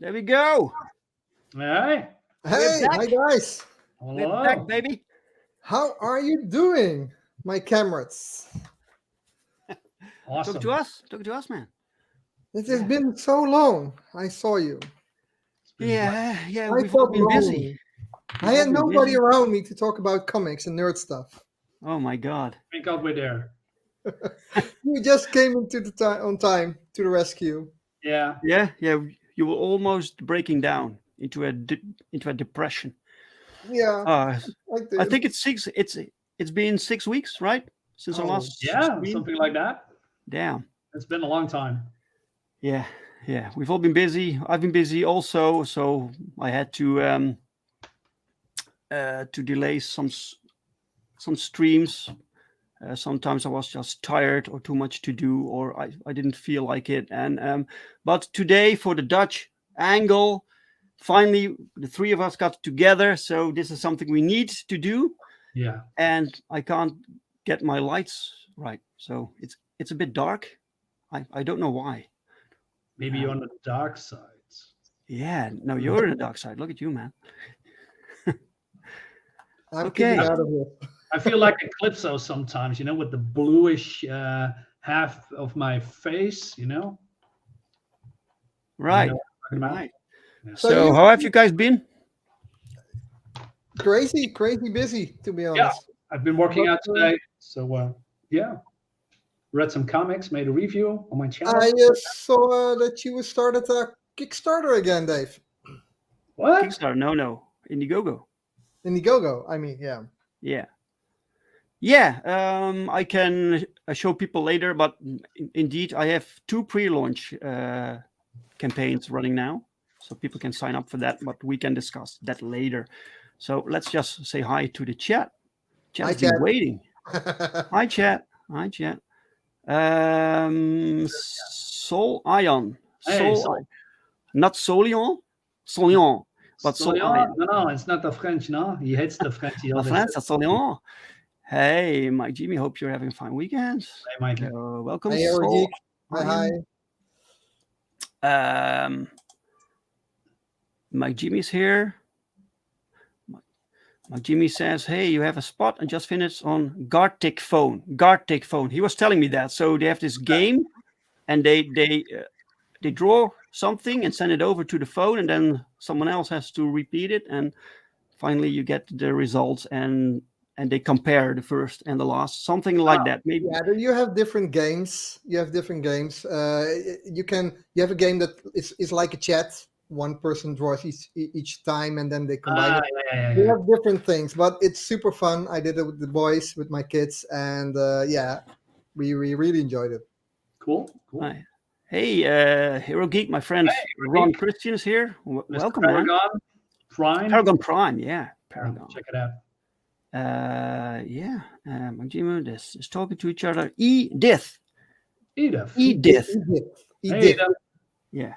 There we go. Hey. Hey, hi guys. We're Hello. back, baby. How are you doing, my comrades? Awesome. Talk to us. Talk to us, man. It has Yeah. been so long. I saw you. Yeah. I We've all felt been busy. lonely. I had nobody around me to talk about comics and nerd stuff. Oh my God. Thank God we're there. You just came into the on time to the rescue. Yeah. Yeah. You were almost breaking down into a depression. Yeah, Uh, I did. I think it's been 6 weeks, right? Since our Oh, last Yeah, stream. something like that. Damn. It's been a long time. Yeah. We've all been busy. I've been busy also, so I had to delay some streams. Sometimes I was just tired or too much to do, or I didn't feel like it. And but today for the Dutch angle, finally the three of us got together. So this is something we need to do. Yeah. And I can't get my lights right, so it's a bit dark. I don't know why. Maybe you're on the dark side. Yeah, no, you're in the dark side. Look at you, man. I'm Okay. kicking out of here. I feel like Eclipso sometimes, with the bluish half of my face, Right. You know what I'm talking about? Right. Yeah. So how have you guys been? Crazy busy, to be honest. I've been working out today. So, yeah. Read some comics, made a review on my channel. I saw that you started a Kickstarter again, Dave. What? Kickstarter? No. Indiegogo. Indiegogo, I mean, yeah. Yeah. I can show people later, but indeed, I have 2 pre-launch campaigns running now, so people can sign up for that. But we can discuss that later. So let's just say hi to the chat. Chat's been waiting. Hi, chat. Sol Ion. Not Solion, but Sol Ion. No, it's not the French, no? He hates the French. La France, that's Solion. Hey, Mike Jimmy, hope you're having a fine weekend. Hey, Mike. Welcome, Hey, Sol. Hi. Mike Jimmy's here. Mike Jimmy says, hey, you have a spot and just finished on Gartic phone. He was telling me that. So they have this game and they draw something and send it over to the phone, and then someone else has to repeat it, and finally you get the results, and they compare the first and the last, something like that. Maybe. Yeah, you have different games. You have a game that is like a chat. One person draws each time, and then they combine it. Yeah. We have different things, but it's super fun. I did it with the boys, with my kids, and we really enjoyed it. Cool. Hi. Hey, Hero Geek, my friend Ron Christian is here. Welcome, Paragon man. Prime. Paragon Prime, yeah. Paragon. Check it out. Majima, this is talking to each other. Edith. Edith. Yeah.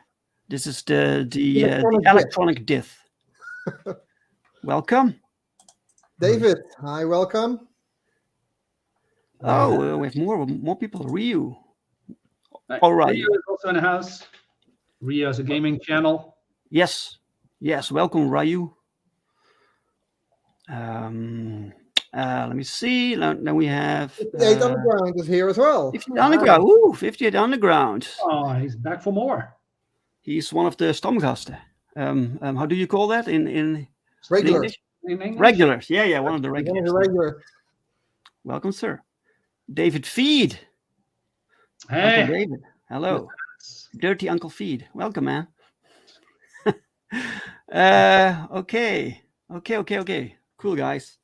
This is the electronic Dith. Welcome. David, hi, welcome. Oh, we have more people. Ryu. All right. Rio is also in the house. Rio has a gaming channel. Yes. Welcome, Ryu. Let me see. Then we have 58 Underground is here as well. 58 Underground. Ooh, 58 Underground. Oh, he's back for more. He's one of the stamgasten. How do you call that in regulars? Regulars. Yeah. One of the regulars. One of the regulars. Welcome, sir. David Feed. Hey, Uncle David. Hello. Dirty Uncle Feed. Welcome, man. Okay. Cool, guys.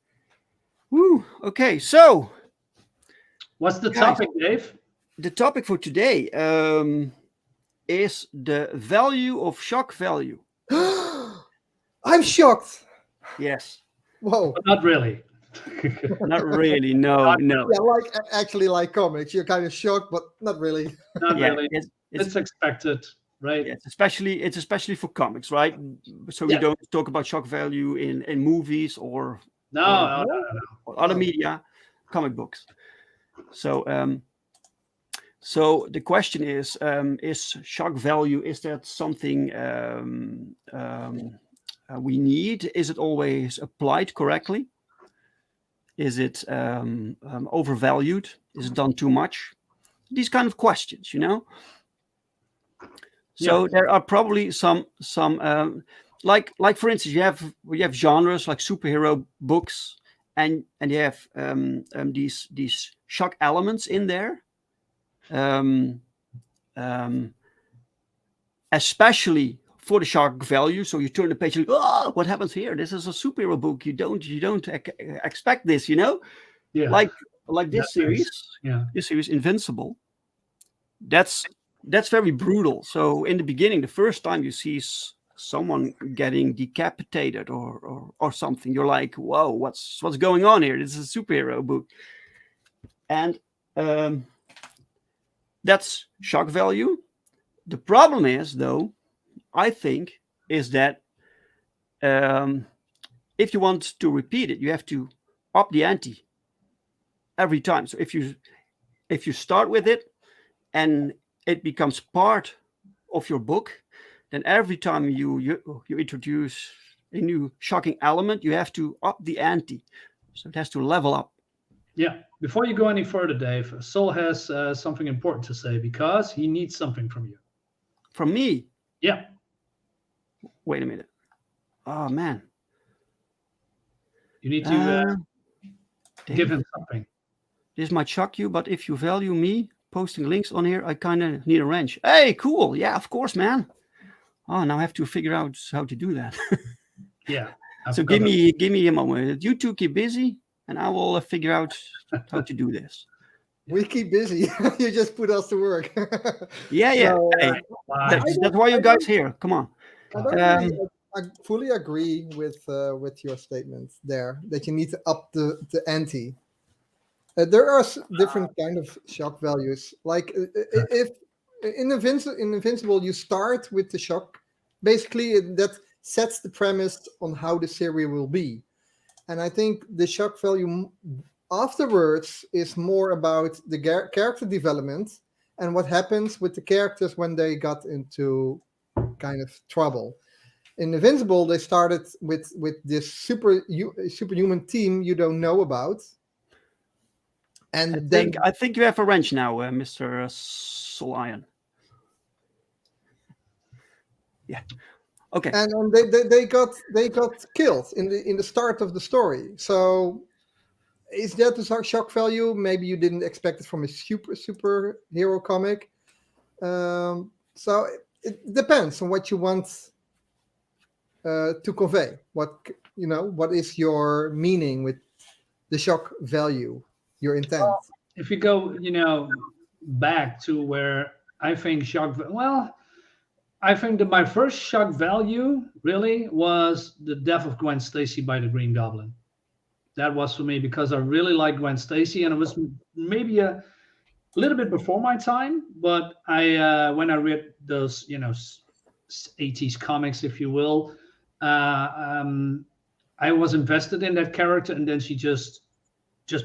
Woo. Okay, so what's the topic, Dave? The topic for today is the value of shock value. I'm shocked. Yes. Whoa. But not really. Not really. No. Yeah, actually like comics. You're kind of shocked, but not really. Not really. It's expected, right? Yeah, it's especially for comics, right? So we don't talk about shock value in movies or no. Or other media, comic books. So So the question is shock value, is that something we need? Is it always applied correctly? Is it overvalued? Is it done too much? These kind of questions, you know. So there are probably some like for instance, you have genres like superhero books, and you have these shock elements in there, especially for the shock value. So you turn the page, and oh, what happens here? This is a superhero book. You don't expect this, you know. Yeah. Like this series, this series Invincible. That's very brutal. So in the beginning, the first time you see someone getting decapitated or something, you're like, whoa, what's going on here? This is a superhero book. And that's shock value. The problem is, though, I think, is that if you want to repeat it, you have to up the ante every time. So if you start with it and it becomes part of your book, then every time you introduce a new shocking element, you have to up the ante. So it has to level up. Yeah. Before you go any further, Dave, Sol has something important to say because he needs something from you. From me? Yeah. Wait a minute. Oh, man. You need to give him something. This might shock you, but if you value me posting links on here, I kind of need a wrench. Hey, cool. Yeah, of course, man. Oh, now I have to figure out how to do that. Yeah. So give me a moment. You two keep busy, and I will figure out how to do this. We keep busy. You just put us to work. Yeah. So, hey, that's why you guys here. Come on. I fully agree with your statement there that you need to up the ante. There are different kind of shock values. Like if in Invincible you start with the shock, basically that sets the premise on how the series will be, and I think the shock value afterwards is more about the character development and what happens with the characters when they got into kind of trouble. In Invincible, they started with this superhuman team you don't know about. And I think you have a wrench now, Mr. Solion. Yeah. Okay. And they got killed in the start of the story. So is that the shock value? Maybe you didn't expect it from a superhero comic. So it depends on what you want to convey. What is your meaning with the shock value? Your intent. Well, if you go, back to where I think I think that my first shock value really was the death of Gwen Stacy by the Green Goblin. That was for me because I really liked Gwen Stacy, and it was maybe a little bit before my time. But when I read those, 80s comics, if you will, I was invested in that character, and then she just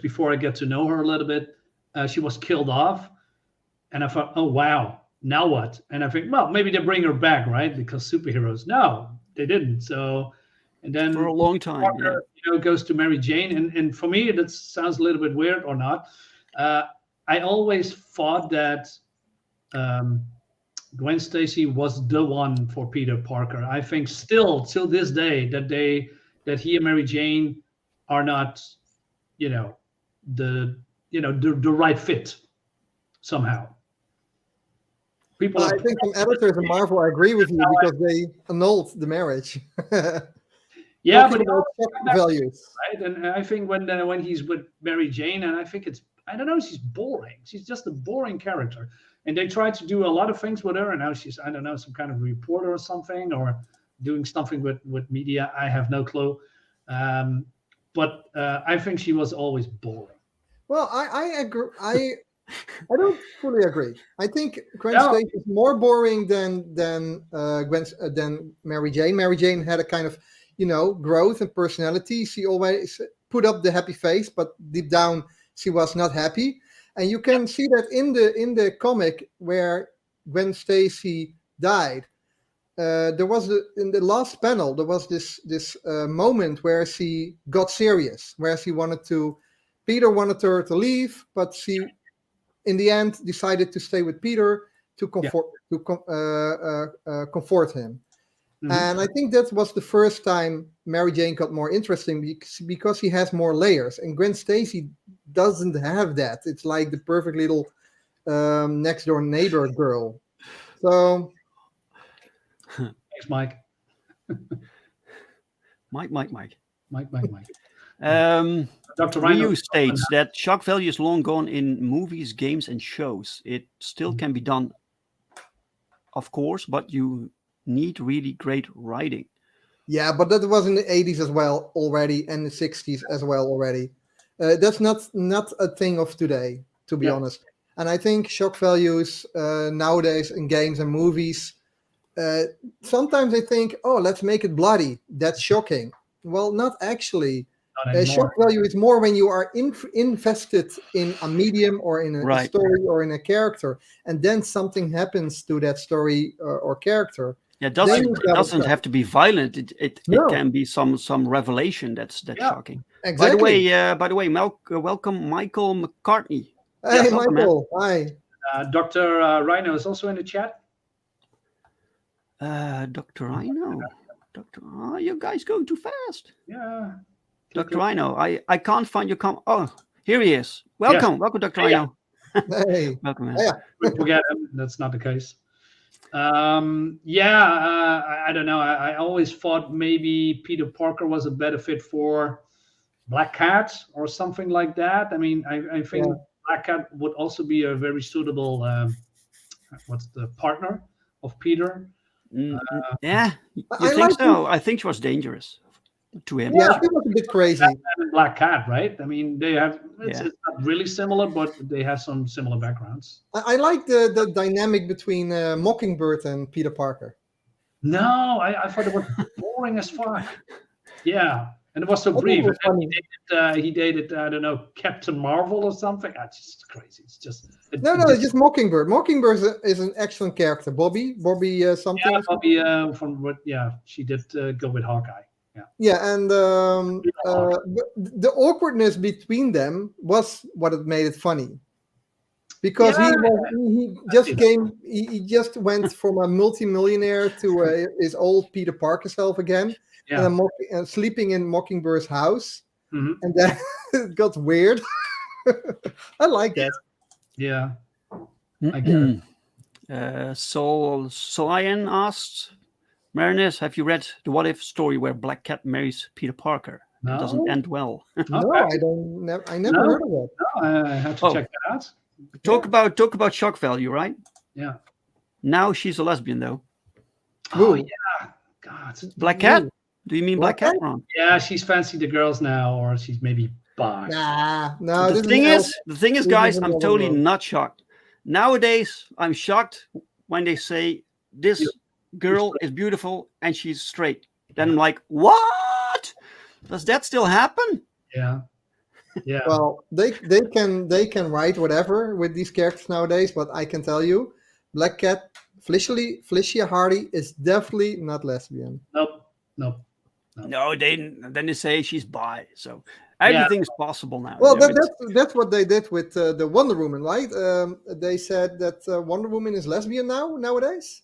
before I get to know her a little bit, she was killed off. And I thought, oh, wow, now what? And I think, well, maybe they bring her back, right? Because superheroes. No, they didn't. So, and then for a long time, Parker, goes to Mary Jane. And for me, that sounds a little bit weird or not. I always thought that Gwen Stacy was the one for Peter Parker. I think still till this day that he and Mary Jane are not, the right fit somehow. I think some editors in Marvel, I agree with you because they annulled the marriage. Yeah, but values, right? And I think when he's with Mary Jane, and I think I don't know, she's boring. She's just a boring character. And they tried to do a lot of things with her, and now she's, I don't know, some kind of reporter or something, or doing something with media. I have no clue. But I think she was always boring. Well, I agree. I don't fully agree. I think Gwen Stacy is more boring than Mary Jane. Mary Jane had a kind of growth and personality. She always put up the happy face, but deep down she was not happy. and you can see that in the comic where when Stacy died. There was in the last panel there was this moment where she got serious, where Peter wanted her to leave, but she in the end decided to stay with Peter to comfort him. Mhm. And I think that was the first time Mary Jane got more interesting because he has more layers, and Gwen Stacy doesn't have that. It's like the perfect little next door neighbor girl. So Thanks, Mike. Mike. Dr. Rhino. Ryu states that shock value is long gone in movies, games, and shows. It still can be done, of course, but you need really great writing. yeah, but that was in the 80s as well already, and the 60s as well already. That's not a thing of today, to be honest. And I think shock values nowadays in games and movies, sometimes they think, oh, let's make it bloody. That's shocking. Well, not actually. Shock value is more when you are invested in a medium or in a story or in a character, and then something happens to that story or character. Yeah, it doesn't have to be violent. It can be some revelation that's shocking. Exactly. By the way, welcome Michael McCartney. Hey, Michael. Hi. Dr. Rhino is also in the chat. Dr. Rhino. You guys going too fast. Yeah. Dr. Rhino, I can't find your Oh, here he is. Welcome, Dr. Rhino. Hey. Welcome, man. Forget him. That's not the case. I don't know. I always thought maybe Peter Parker was a better fit for Black Cat or something like that. I mean, I think Black Cat would also be a very suitable partner of Peter. Yeah, I think so. I think she was dangerous to him. Yeah, she was a bit crazy. Black Cat, right? I mean, they have it's not really similar, but they have some similar backgrounds. I like the dynamic between Mockingbird and Peter Parker. No, I thought it was boring as fuck. Yeah, and it was so brief. He dated I don't know, Captain Marvel or something. That's just crazy. It's just it's just Mockingbird. Mockingbird is an excellent character. Bobby something. Yeah, Bobby from what? Yeah, she did go with Hawkeye. Yeah, and the awkwardness between them was what it made it funny, because he just went from a multimillionaire to his old Peter Parker self again, and sleeping in Mockingbird's house, and then it got weird. I like that. Yeah, I get it. So Ian asked, Marinus, have you read the What If story where Black Cat marries Peter Parker? No. It doesn't end well. No, I never heard of it. No, I have to check that out. Talk about shock value, right? Yeah. Now she's a lesbian, though. Oh yeah, God. Black Cat? Do you mean Black Cat, Ron? Yeah, she's fancy the girls now, or she's maybe bi. No. The thing is, guys, I'm totally not shocked. Nowadays, I'm shocked when they say this girl is beautiful and she's straight. Then I'm like, what? Does that still happen? Yeah. Well, they can write whatever with these characters nowadays, but I can tell you, Black Cat, Felicia Hardy is definitely not lesbian. Nope. No, then they say she's bi. So everything's possible now. Well, that's what they did with the Wonder Woman, right? They said that Wonder Woman is lesbian nowadays.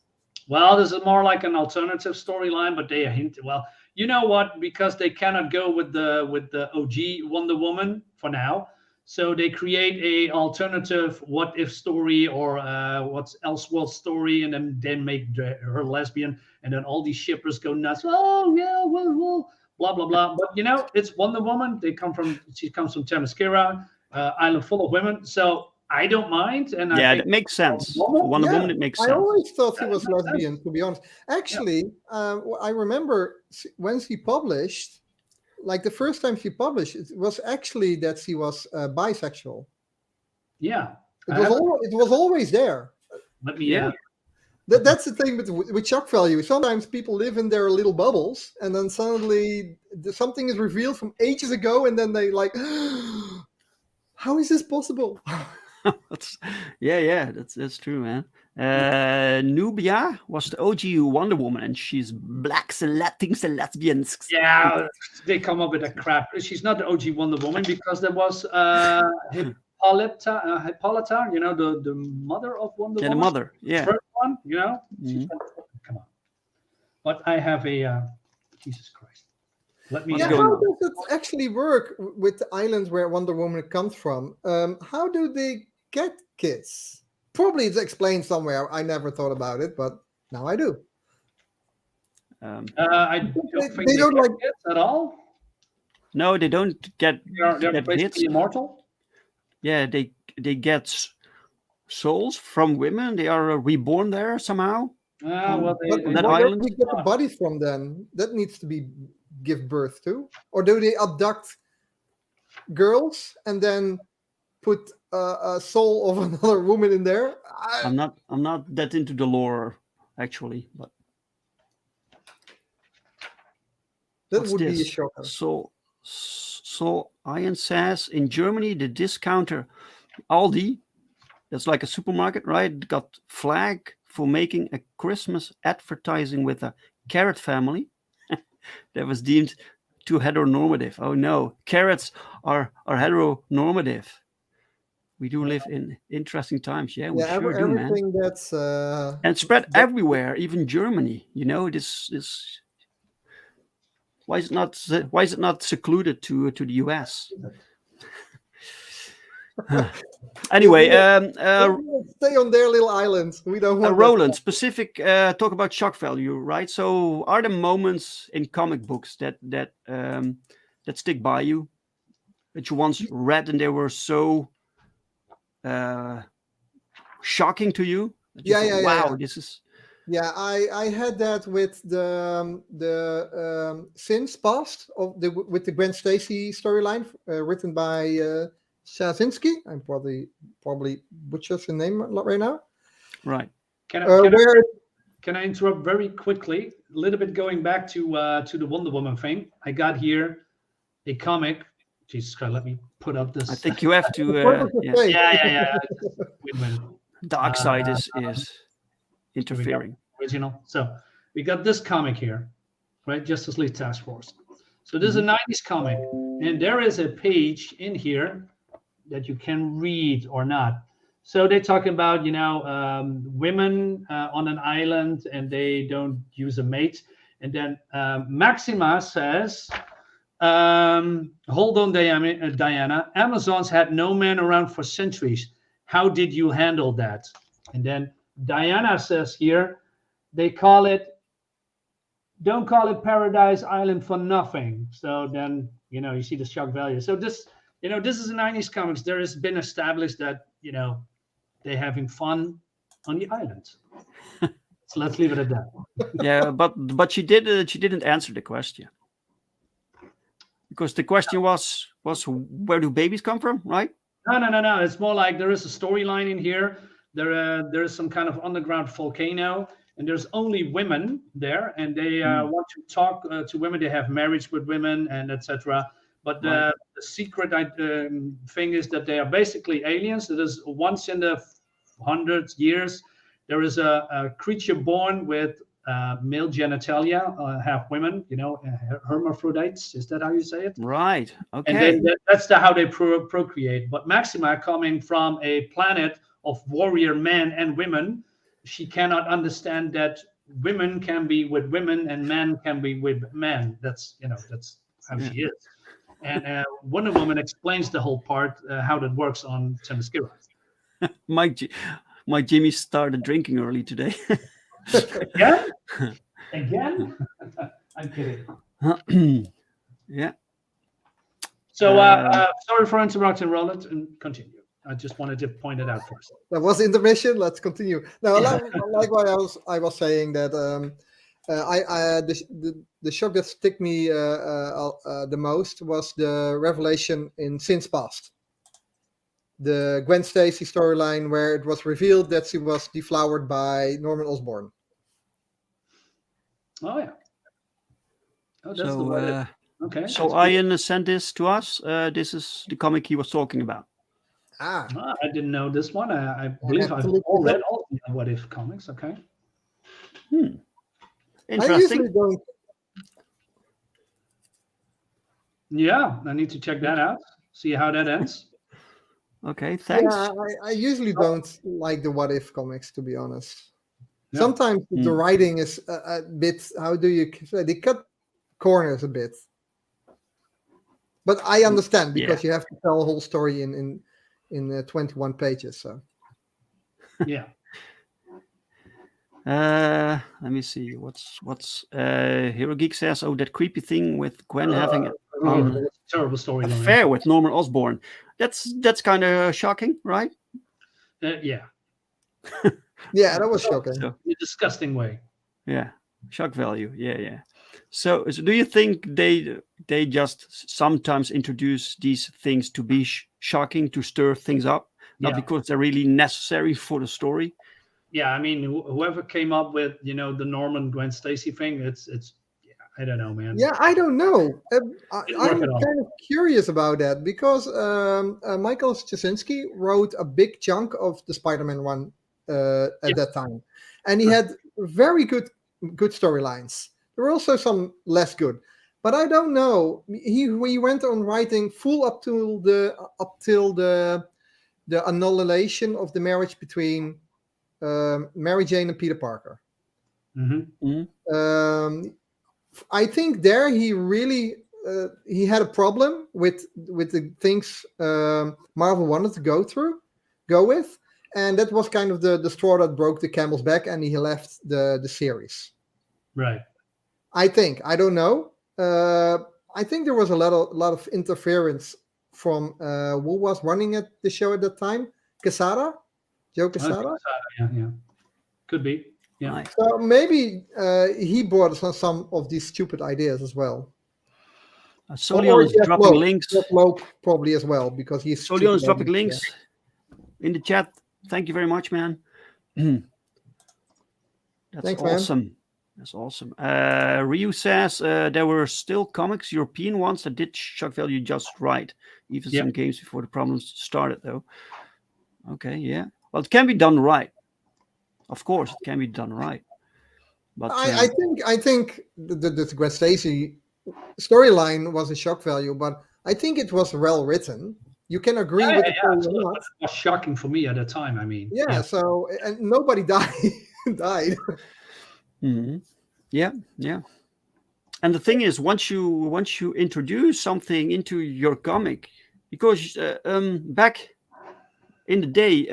Well, this is more like an alternative storyline, but they hint. Well, you know what? Because they cannot go with the OG Wonder Woman for now, so they create a alternative what if story or what's Elseworld story, and then make her lesbian, and then all these shippers go nuts. Oh yeah, well, blah blah blah. But it's Wonder Woman. She comes from Themyscira, island full of women. So I don't mind, and I think that makes sense. Wonder Woman, it makes sense. I always thought she was lesbian, to be honest. Actually, I remember when she published, like the first time she published, it was actually that she was bisexual. Yeah, it was always there. Let me. That's the thing with shock value. Sometimes people live in their little bubbles, and then suddenly something is revealed from ages ago, and then they like, how is this possible? Yeah, that's true, man. Nubia was the OG Wonder Woman, and she's blacks and Latins and lesbians. Yeah, they come up with a crap. She's not the OG Wonder Woman because there was Hippolyta, the mother of Wonder Yeah, the Woman. mother. Yeah. First one, she's Mhm. come on. But I have a Jesus Christ. Let me. What's Yeah, going how on? does it actually work with the island where Wonder Woman comes from? How do they get kids? Probably it's explained somewhere. I never thought about it, but now I do. I don't They, think they they don't get like. kids at all. No, they don't get They're get basically hits. immortal. Yeah, they get souls from women. They are reborn there somehow Well, But on that where do island. they get the bodies from then? That needs to be give birth to, or do they abduct girls and then put a soul of another woman in there? I'm not that into the lore actually, but That what's would be a this? shocker. So Ian says in Germany the discounter Aldi, that's like a supermarket, right? Got flagged for making a Christmas advertising with a carrot family that was deemed too heteronormative. Oh no, carrots are heteronormative. We do live in interesting times. Yeah, we Yeah, sure do, man. everything that's And spread that, everywhere, even Germany. This why is it not secluded to the US? Anyway, stay on their little islands. We don't want that. Roland, specific talk about shock value, right? So, are there moments in comic books that stick by you that you once read and they were so shocking to you that you Yeah, thought, yeah, yeah, "Wow, yeah. this is Yeah, I had that with the Sins Past of the with the Gwen Stacy storyline written by Shazinski. I'm probably butchers the name right now. right." Can I, Where can I interrupt very quickly? A little bit going back to the Wonder Woman thing. I got here a comic. Jesus Christ, let me put up this. I think you have to. what was the Yeah, face? Yeah. Wait a minute. Darksyde is Here we go. interfering. Original. So we got this comic here, right? Justice League Task Force. So this is a 90s comic, and there is a page in here that you can read or not. So they're talking about, women on an island and they don't use a mate. And then Maxima says, hold on, Diana. Amazons had no men around for centuries. How did you handle that? And then Diana says here, don't call it Paradise Island for nothing. So then, you see the shock value. So this is a 90s comics. There has been established that, they're having fun on the island. So let's leave it at that. Yeah, but she didn't answer the question. Because the question was where do babies come from, right? No. It's more like there is a storyline in here. There is some kind of underground volcano, and there's only women there, and they want to talk to women. They have marriage with women and etc. But the secret thing is that they are basically aliens. That is once in the hundreds years, there is a creature born with male genitalia, half women, hermaphrodites. Is that how you say it? Right. Okay. And then that's how they procreate. But Maxima, coming from a planet of warrior men and women, she cannot understand that women can be with women and men can be with men. That's how she is. And Wonder Woman explains the whole part, how that works on Themyscira. My Jimmy started drinking early today. Again? I'm kidding. Yeah. So sorry for interrupting, Roland, and continue. I just wanted to point it out first. That was intermission. Let's continue. Now, like what I was saying that the shock that stick me the most was the revelation in Sins Past, the Gwen Stacy storyline where it was revealed that she was deflowered by Norman Osborn. Oh yeah. Oh, that's So, the word. Okay. So Ian sent this to us. This is the comic he was talking about. Ah, I didn't know this one. I I believe have to I've look all this read up. all the What If comics. Okay. I usually Interesting. don't. Yeah, I need to check that out. See how that ends. Okay, Yeah, thanks. I usually don't like the What If comics, to be honest. Yeah. Sometimes the Hmm. writing is a bit. How do you say? They cut corners a bit, but I understand Yeah. because you have to tell a whole story in 21 pages. So Yeah. Let me see. What's Hero Geek says? Oh, that creepy thing with Gwen having an That's a terrible storyline. affair with Norman Osborn. That's kind of shocking, right? Yeah, yeah, that was shocking. So in a disgusting way. yeah, shock value. Yeah, yeah. So do you think they just sometimes introduce these things to be shocking, to stir things up, not Yeah. because they're really necessary for the story? Yeah, I mean, whoever came up with the Norman Gwen Stacy thing, it's yeah, I don't know, man. Yeah, I don't know. Didn't work I'm at all. kind of curious about that because Michael Straczynski wrote a big chunk of the Spider-Man one Yeah. at that time, and he Sure. had very good storylines. There were also some less good, but I don't know. He went on writing full up till the annihilation of the marriage between Mary Jane and Peter Parker. Hmm. Mhm. Um, I think there he really he had a problem with the things Marvel wanted to go with, and that was kind of the straw that broke the camel's back, and he left the series. Right. I think I don't know. I think there was a lot of interference from who was running at the show at that time, Quesada, Joe Okay, Quesada. yeah, yeah. Could be. Yeah. Nice. So maybe he brought some of these stupid ideas as well. Solion is Jeff dropping Loeb. links. Jeff Loeb probably as well because he's Solion stupid. is dropping links in the chat. Thank you very much, man. That's Thanks, man. awesome. That's awesome. Ryu says there were still comics, European ones, that did shock value just right. Even Yeah. some games before the problems started, though. Okay, yeah. Well, it can be done right. Of course, it can be done right. But I think the Gwen Stacy storyline was a shock value, but I think it was well written. You can agree Yeah, with yeah, the yeah, story or absolutely. not. But it was shocking for me at the time. I mean, Yeah. yeah. So and nobody died. mhm. Yeah, yeah. And the thing is, once you introduce something into your comic, because back in the day,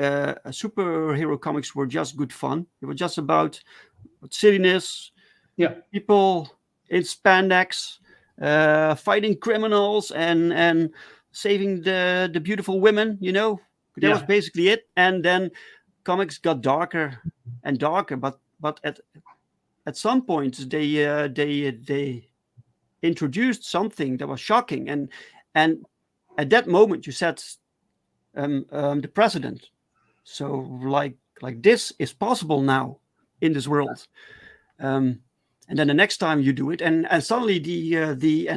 superhero comics were just good fun. It was just about silliness, Yeah. people in spandex, fighting criminals and saving the beautiful women. That was Yeah. basically it. And then comics got darker and darker. But at some point they introduced something that was shocking, and at that moment you set the precedent. So like this is possible now in this world. And then the next time you do it, and suddenly the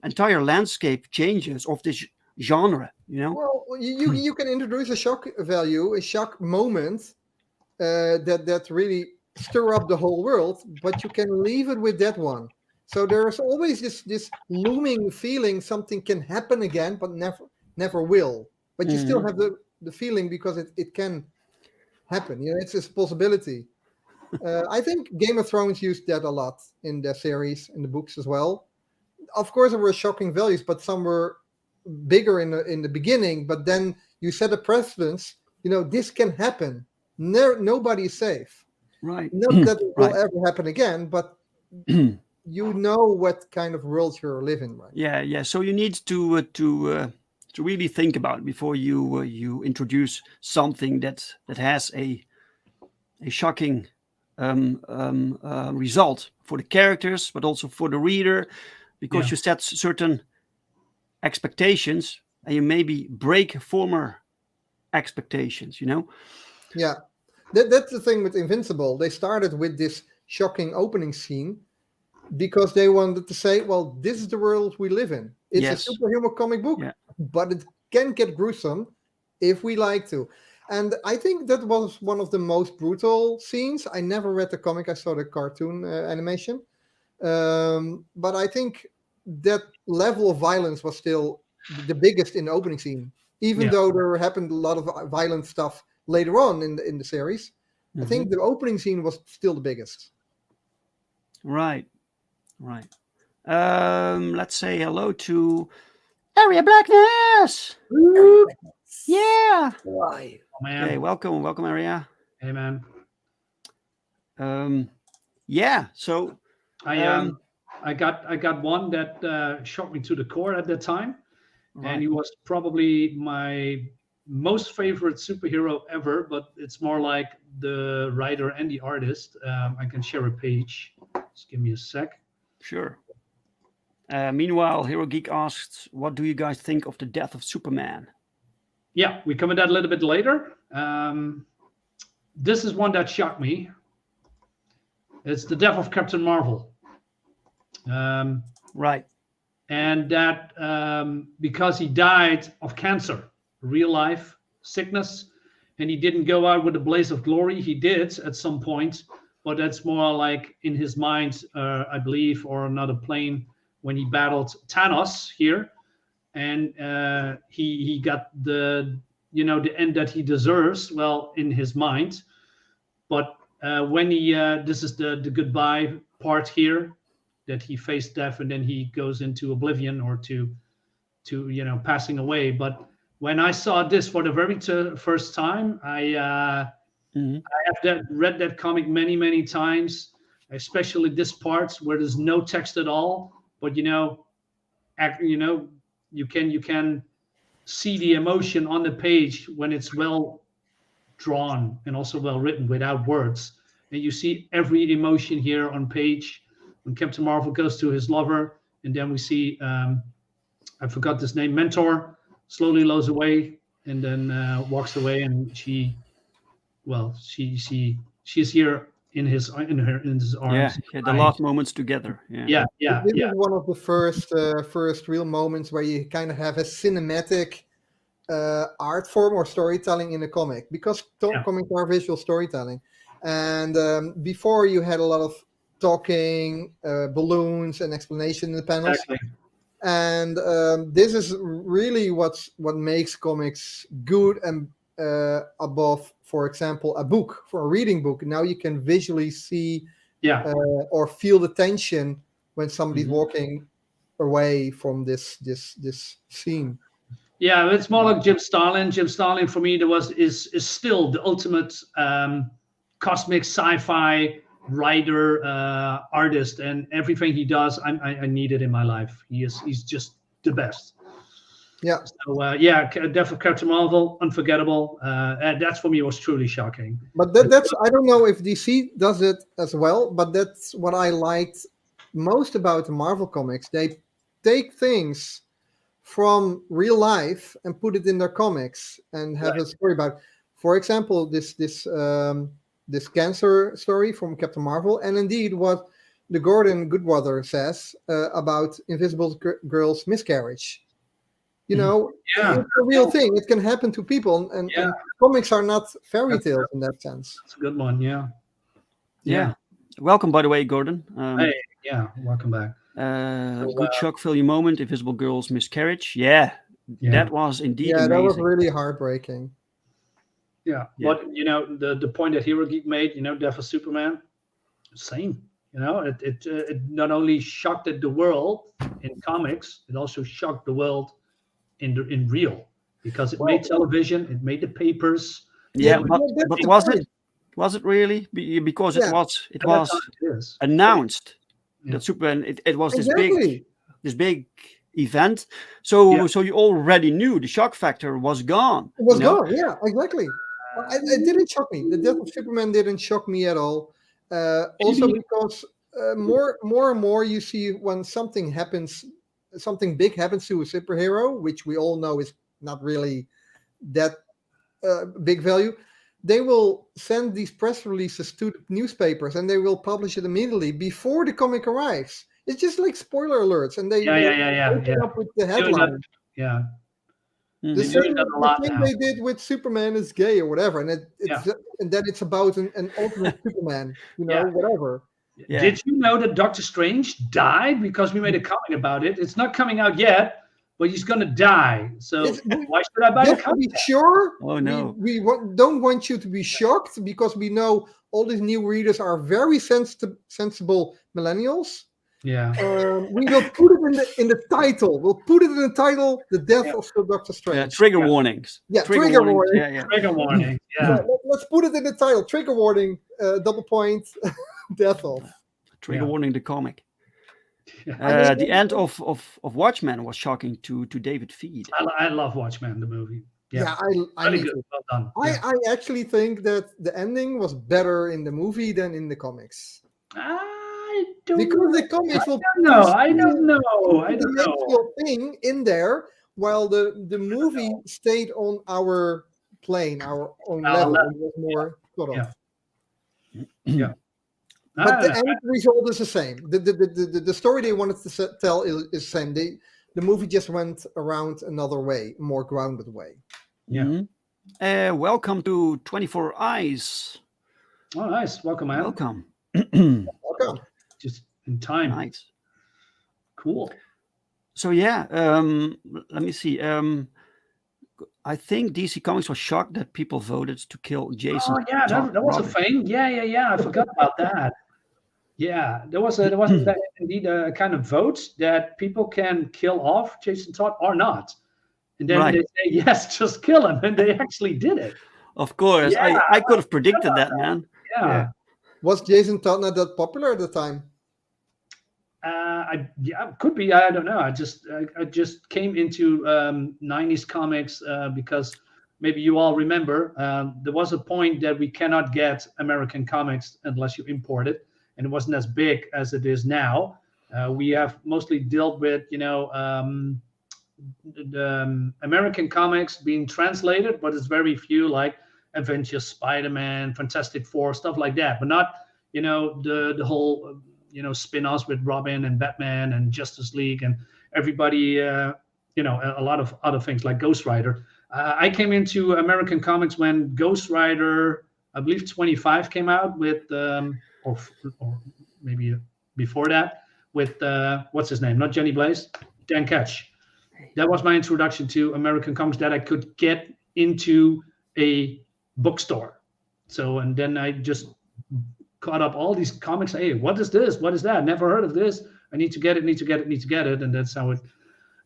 entire landscape changes of this genre. Well, you can introduce a shock value, a shock moment that really stir up the whole world, but you can leave it with that one. So there's always this looming feeling something can happen again, but never will. But you still Mhm. have the feeling because it can happen. It's a possibility. I think Game of Thrones used that a lot in their series, in the books as well. Of course, there were shocking values, but some were bigger in the beginning. But then you set a precedence. This can happen. Nobody is safe. Right. Not that it will Right. ever happen again, but you know what kind of world you're living, right? Yeah, yeah. So you need to really think about it before you introduce something that has a shocking result for the characters, but also for the reader, because Yeah. you set certain expectations and you maybe break former expectations. Yeah, that's the thing with Invincible. They started with this shocking opening scene because they wanted to say, well, this is the world we live in. It's a Yes. superhero comic book, Yeah. but it can get gruesome. if we like to. And I think that was one of the most brutal scenes. I never read the comic. I saw the cartoon animation. But I think that level of violence was still the biggest in the opening scene, even though there happened a lot of violent stuff later on in the series. I think the opening scene was still the biggest. Right. Let's say hello to Area Blackness. Yeah. Why? Oh, man. Okay, welcome, Area. Hey, man. Yeah. So I got one that shocked me to the core at that time, right. and he was probably my most favorite superhero ever. But it's more like the writer and the artist. I can share a page. Just give me a sec. Sure. Meanwhile, Hero Geek asked, "What do you guys think of the death of Superman?" Yeah, we come to that a little bit later. This is one that shocked me. It's the death of Captain Marvel. Right. And that because he died of cancer, real life sickness, and he didn't go out with a blaze of glory. He did at some point, but that's more like in his mind, I believe, or another plane when he battled Thanos here, and he got the end that he deserves. Well, in his mind, but when he this is the goodbye part here, that he faced death and then he goes into oblivion or to passing away. But when I saw this for the very first time, I have read that comic many times, especially this part where there's no text at all, but you can see the emotion on the page when it's well drawn and also well written without words, and you see every emotion here on page. When Captain Marvel goes to his lover, and then we see I forgot his name, Mentor, slowly lows away and then walks away, and she's here in his arms. Yeah, the last moments together. Yeah. This is one of the first real moments where you kind of have a cinematic art form or storytelling in a comic, because comics are visual storytelling, and before you had a lot of talking, balloons, and explanation in the panels. Exactly. And this is really what makes comics good and above, for example, a book, for a reading book. Now you can visually see or feel the tension when somebody's walking away from this scene. Yeah, it's more like Jim Starlin. Jim Starlin for me is still the ultimate cosmic sci-fi writer, artist, and everything he does, I need it in my life. He's just the best. Yeah. So Death of Captain Marvel, unforgettable. And that for me was truly shocking. But that's I don't know if DC does it as well, but that's what I liked most about the Marvel comics. They take things from real life and put it in their comics and have a story about it. For example, this cancer story from Captain Marvel, and indeed what the Gordon Goodwater says about Invisible Girl's miscarriage. It's a real thing. It can happen to people, and comics are not fairy tales in that sense. That's a good one. Yeah. Welcome, by the way, Gordon. Welcome back. Good shock value moment, Invisible Girl's miscarriage. Yeah, that was indeed amazing. That was really heartbreaking. Yeah, but the point that Hero Geek made, Death of Superman, same. It not only shocked the world in comics, it also shocked the world in real, because it made television, it made the papers. Yeah, but was it really? Because it was announced that Superman. It was this big event. So you already knew the shock factor was gone. It was gone. Yeah, exactly. It didn't shock me. The death of Superman didn't shock me at all. Also because more and more you see when something big happens to a superhero, which we all know is not really that big value, they will send these press releases to the newspapers and they will publish it immediately before the comic arrives. It's just like spoiler alerts, and they open up with the headline. The Mhm. same Doing that a the lot thing now. they did with Superman is gay or whatever, and Yeah. and then it's about an alternate Superman, Yeah. whatever. Yeah. Did you know that Doctor Strange died because we made a comic about it? It's not coming out yet, but he's gonna die. So It's, why should I buy the just to be comic? sure, Oh no. don't want you to be shocked because we know all these new readers are very sensible millennials. Yeah. We will put it in the title. We'll put it in the title: "The Death Yeah. of Sir Doctor Strange." Trigger Yeah. warnings. Yeah, Trigger trigger warnings. warning. Yeah, yeah. Trigger warning. Yeah, Yeah. let's put it in the title: "Trigger warning: double point, death of." Trigger Yeah. warning. The comic. I mean, The end of Watchmen was shocking to David Feed. I love Watchmen, the movie. Yeah, Yeah. I Really me good. too. Well done. I, Yeah. I actually think that the ending was better in the movie than in the comics I don't because know. the comics will No, push I don't know. I don't know. interdimensional thing in there, while the movie stayed on our plane, our own level. level. It was more sort of. Yeah. Yeah. But the I- end result is the same. The story they wanted to tell is the same. The movie just went around another way, a more grounded way. Yeah. Mhm. Welcome to 24 Eyes. Oh, nice. Welcome, man. Welcome. Welcome. Just in time. Nice. Cool. So yeah, let me see. I think DC Comics was shocked that people voted to kill Jason. Oh yeah, Todd that was a Robin. thing. Yeah. I forgot about that. Yeah, there was indeed a kind of vote that people can kill off Jason Todd or not, and then Right. they say yes, just kill him, and they actually did it. Of course, Yeah. I could have predicted that, man. Yeah. Was Jason Todd not that popular at the time? Could be. I don't know. I just came into 90s comics because maybe you all remember there was a point that we cannot get American comics unless you import it, and it wasn't as big as it is now. We have mostly dealt with the American comics being translated, but it's very few, like Avengers, Spider-Man, Fantastic Four, stuff like that, but not the whole spin-offs with Robin and Batman and Justice League and everybody, a lot of other things like Ghost Rider. I came into American comics when Ghost Rider, I believe 25 came out with, or maybe before that, with what's his name? Not Jenny Blaze, Dan Ketch. That was my introduction to American comics that I could get into a bookstore. So, and then I just caught up all these comics. Hey, what is this? What is that? Never heard of this. I need to get it, need to get it. And that's how it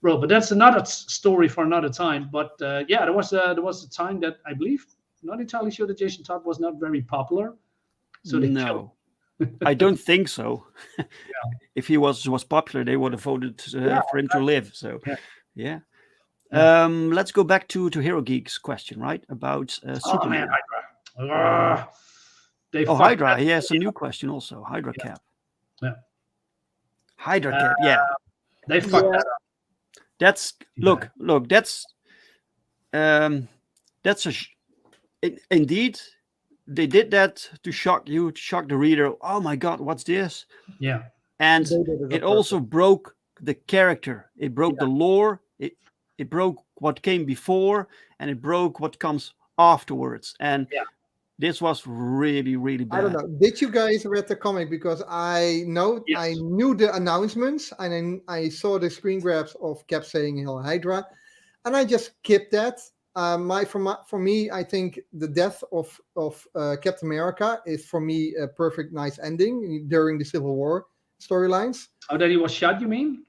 rolled. But that's another story for another time. But yeah, there was a time that I believe, not entirely sure that Jason Todd was not very popular. So they killed him. I don't think so. If he was popular, they would have voted for him to live. So, yeah. Let's go back to Hero Geek's question, right? About Superman. Hydra. Hydra. He has a new question also. Hydra Cap. Yeah. Hydra Cap. Yeah. They fucked that up. That's look. That's indeed. They did that to shock you, to shock the reader. Oh my God, what's this? Yeah. And it also broke the character. It broke the lore. It broke what came before, and it broke what comes afterwards. And this was really, really bad. I don't know. Did you guys read the comic? Because I know I knew the announcements, and I saw the screen grabs of Cap saying "Hail Hydra," and I just skipped that. For me, I think the death of Captain America is for me a perfect, nice ending during the Civil War storylines. Oh, that he was shot, you mean?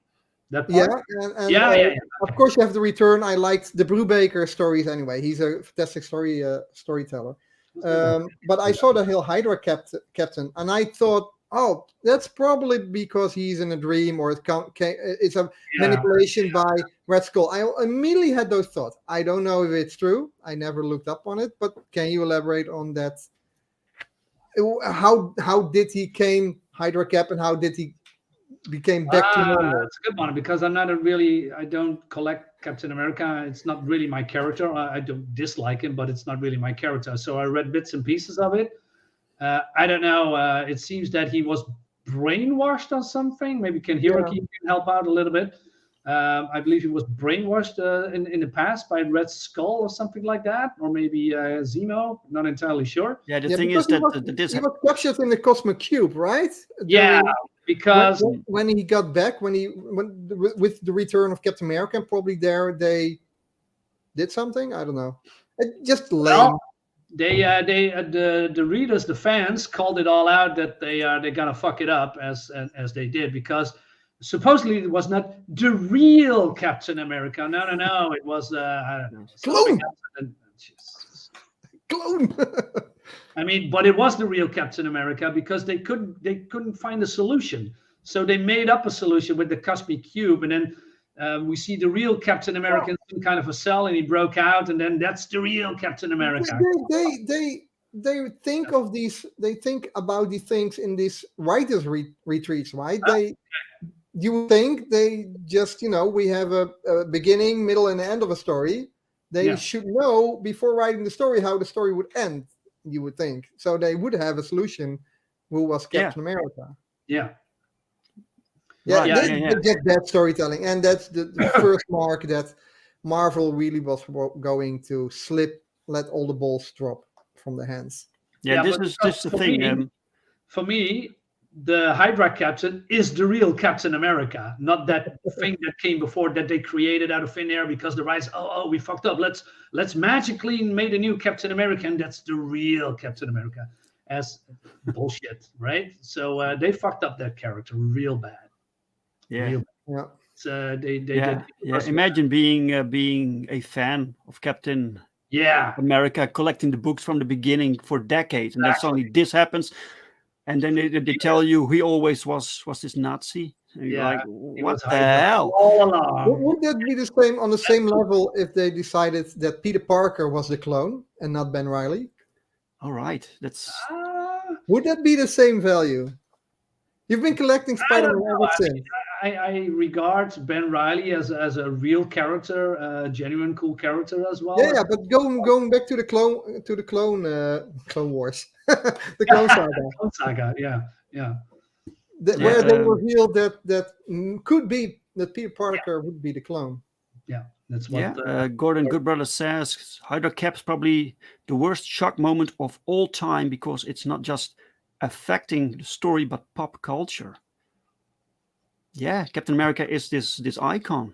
That part? Yeah, of course you have the return. I liked the Brubaker stories anyway. He's a fantastic storyteller. But I saw the Hail Hydra captain, and I thought, oh, that's probably because he's in a dream, or it's a manipulation by Red Skull. I immediately had those thoughts. I don't know if it's true. I never looked up on it, but can you elaborate on that? How did he came Hydra Cap, and how did he became back to normal? That's a good one, because I don't collect Captain America. It's not really my character. I don't dislike him, but it's not really my character. So I read bits and pieces of it. I don't know. It seems that he was brainwashed on something. Maybe Hero Geek can help out a little bit. I believe he was brainwashed in the past by Red Skull or something like that, or maybe Zemo. Not entirely sure. Yeah, the Yeah, thing because is that he was captured in the Cosmic Cube, right? Yeah, because when he got back, with the return of Captain America, probably there they did something. I don't know. Just lame. well, the readers, the fans, called it all out that they gotta fuck it up as they did, because supposedly it was not the real Captain America. No, it was I don't know, Clone. Jesus. Clone. I mean, but it was the real Captain America because they couldn't find a solution, so they made up a solution with the Cosmic Cube, and then we see the real Captain America in some kind of a cell, and he broke out, and then that's the real Captain America. They think of these. They think about these things in these writers' retreats, right? You would think they just, we have a beginning, middle, and end of a story. They should know before writing the story how the story would end. You would think so. They would have a solution. Who was Captain America? Yeah. They get that storytelling, and that's the first mark that Marvel really was going to let all the balls drop from the hands. This is the thing. For me, the Hydra Captain is the real Captain America, not that thing that came before that they created out of thin air because the writers, we fucked up. Let's magically made a new Captain America, and that's the real Captain America. As bullshit, right? So they fucked up that character real bad. Yeah. Real bad. Yeah. So they Imagine being a fan of Captain America, collecting the books from the beginning for decades, and then suddenly this happens, and then they tell you he always was this Nazi. And you're like, what the hell? All along. Would that be the same on the same level if they decided that Peter Parker was the clone and not Ben Reilly? All right, that's. Would that be the same value? You've been collecting Spider-Man ever since. I regard Ben Reilly as a real character, a genuine cool character as well. Yeah, but going back to the Clone Wars, the Clone Saga. Clone Saga, yeah. Where they revealed that could be that Peter Parker would be the clone. Yeah, that's what. Gordon Goodbrother says Hydra Cap's probably the worst shock moment of all time because it's not just affecting the story but pop culture. Yeah, Captain America is this icon,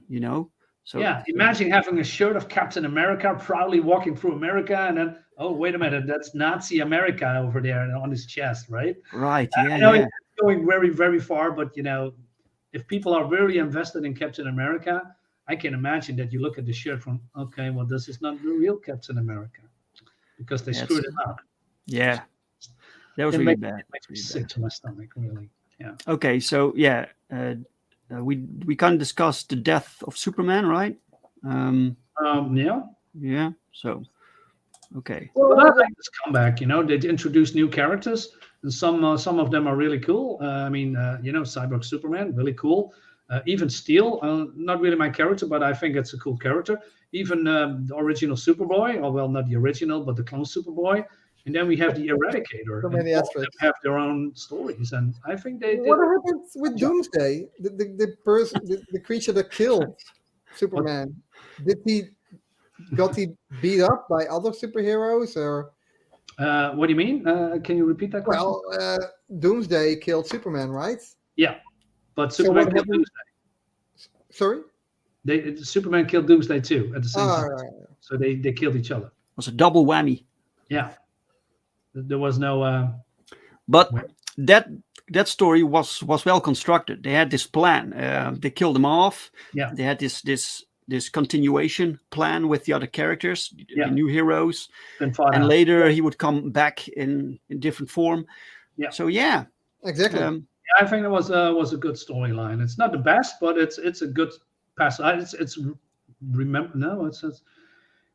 So imagine having a shirt of Captain America proudly walking through America, and then wait a minute, that's Nazi America over there on his chest, right? Right. I know it's going very, very far, but if people are really invested in Captain America, I can imagine that you look at the shirt from, okay, well, this is not the real Captain America because they screwed it up. Yeah, that was really bad. It makes me sick to my stomach, really. Yeah. Okay, so we can't discuss the death of Superman, right? Yeah. So, okay. Well, I like this comeback. They introduce new characters, and some of them are really cool. Cyborg Superman, really cool. Even Steel, not really my character, but I think it's a cool character. Even the original Superboy, or well, not the original, but the clone Superboy. And then we have the Eradicator. So many aspects. Have their own stories, and I think they. What happened with Doomsday? The person, the creature that killed Superman, got he beat up by other superheroes, or? What do you mean? Can you repeat that question? Well, Doomsday killed Superman, right? Yeah, but Superman killed Doomsday. Sorry? Superman killed Doomsday too at the same time. Right. So they killed each other. It was a double whammy. Yeah. There was no. But that story was well constructed. They had this plan. They killed them off. Yeah. They had this continuation plan with the other characters, the new heroes, and later he would come back in different form. Yeah. So yeah. Exactly. I think it was a good storyline. It's not the best, but it's a good pass.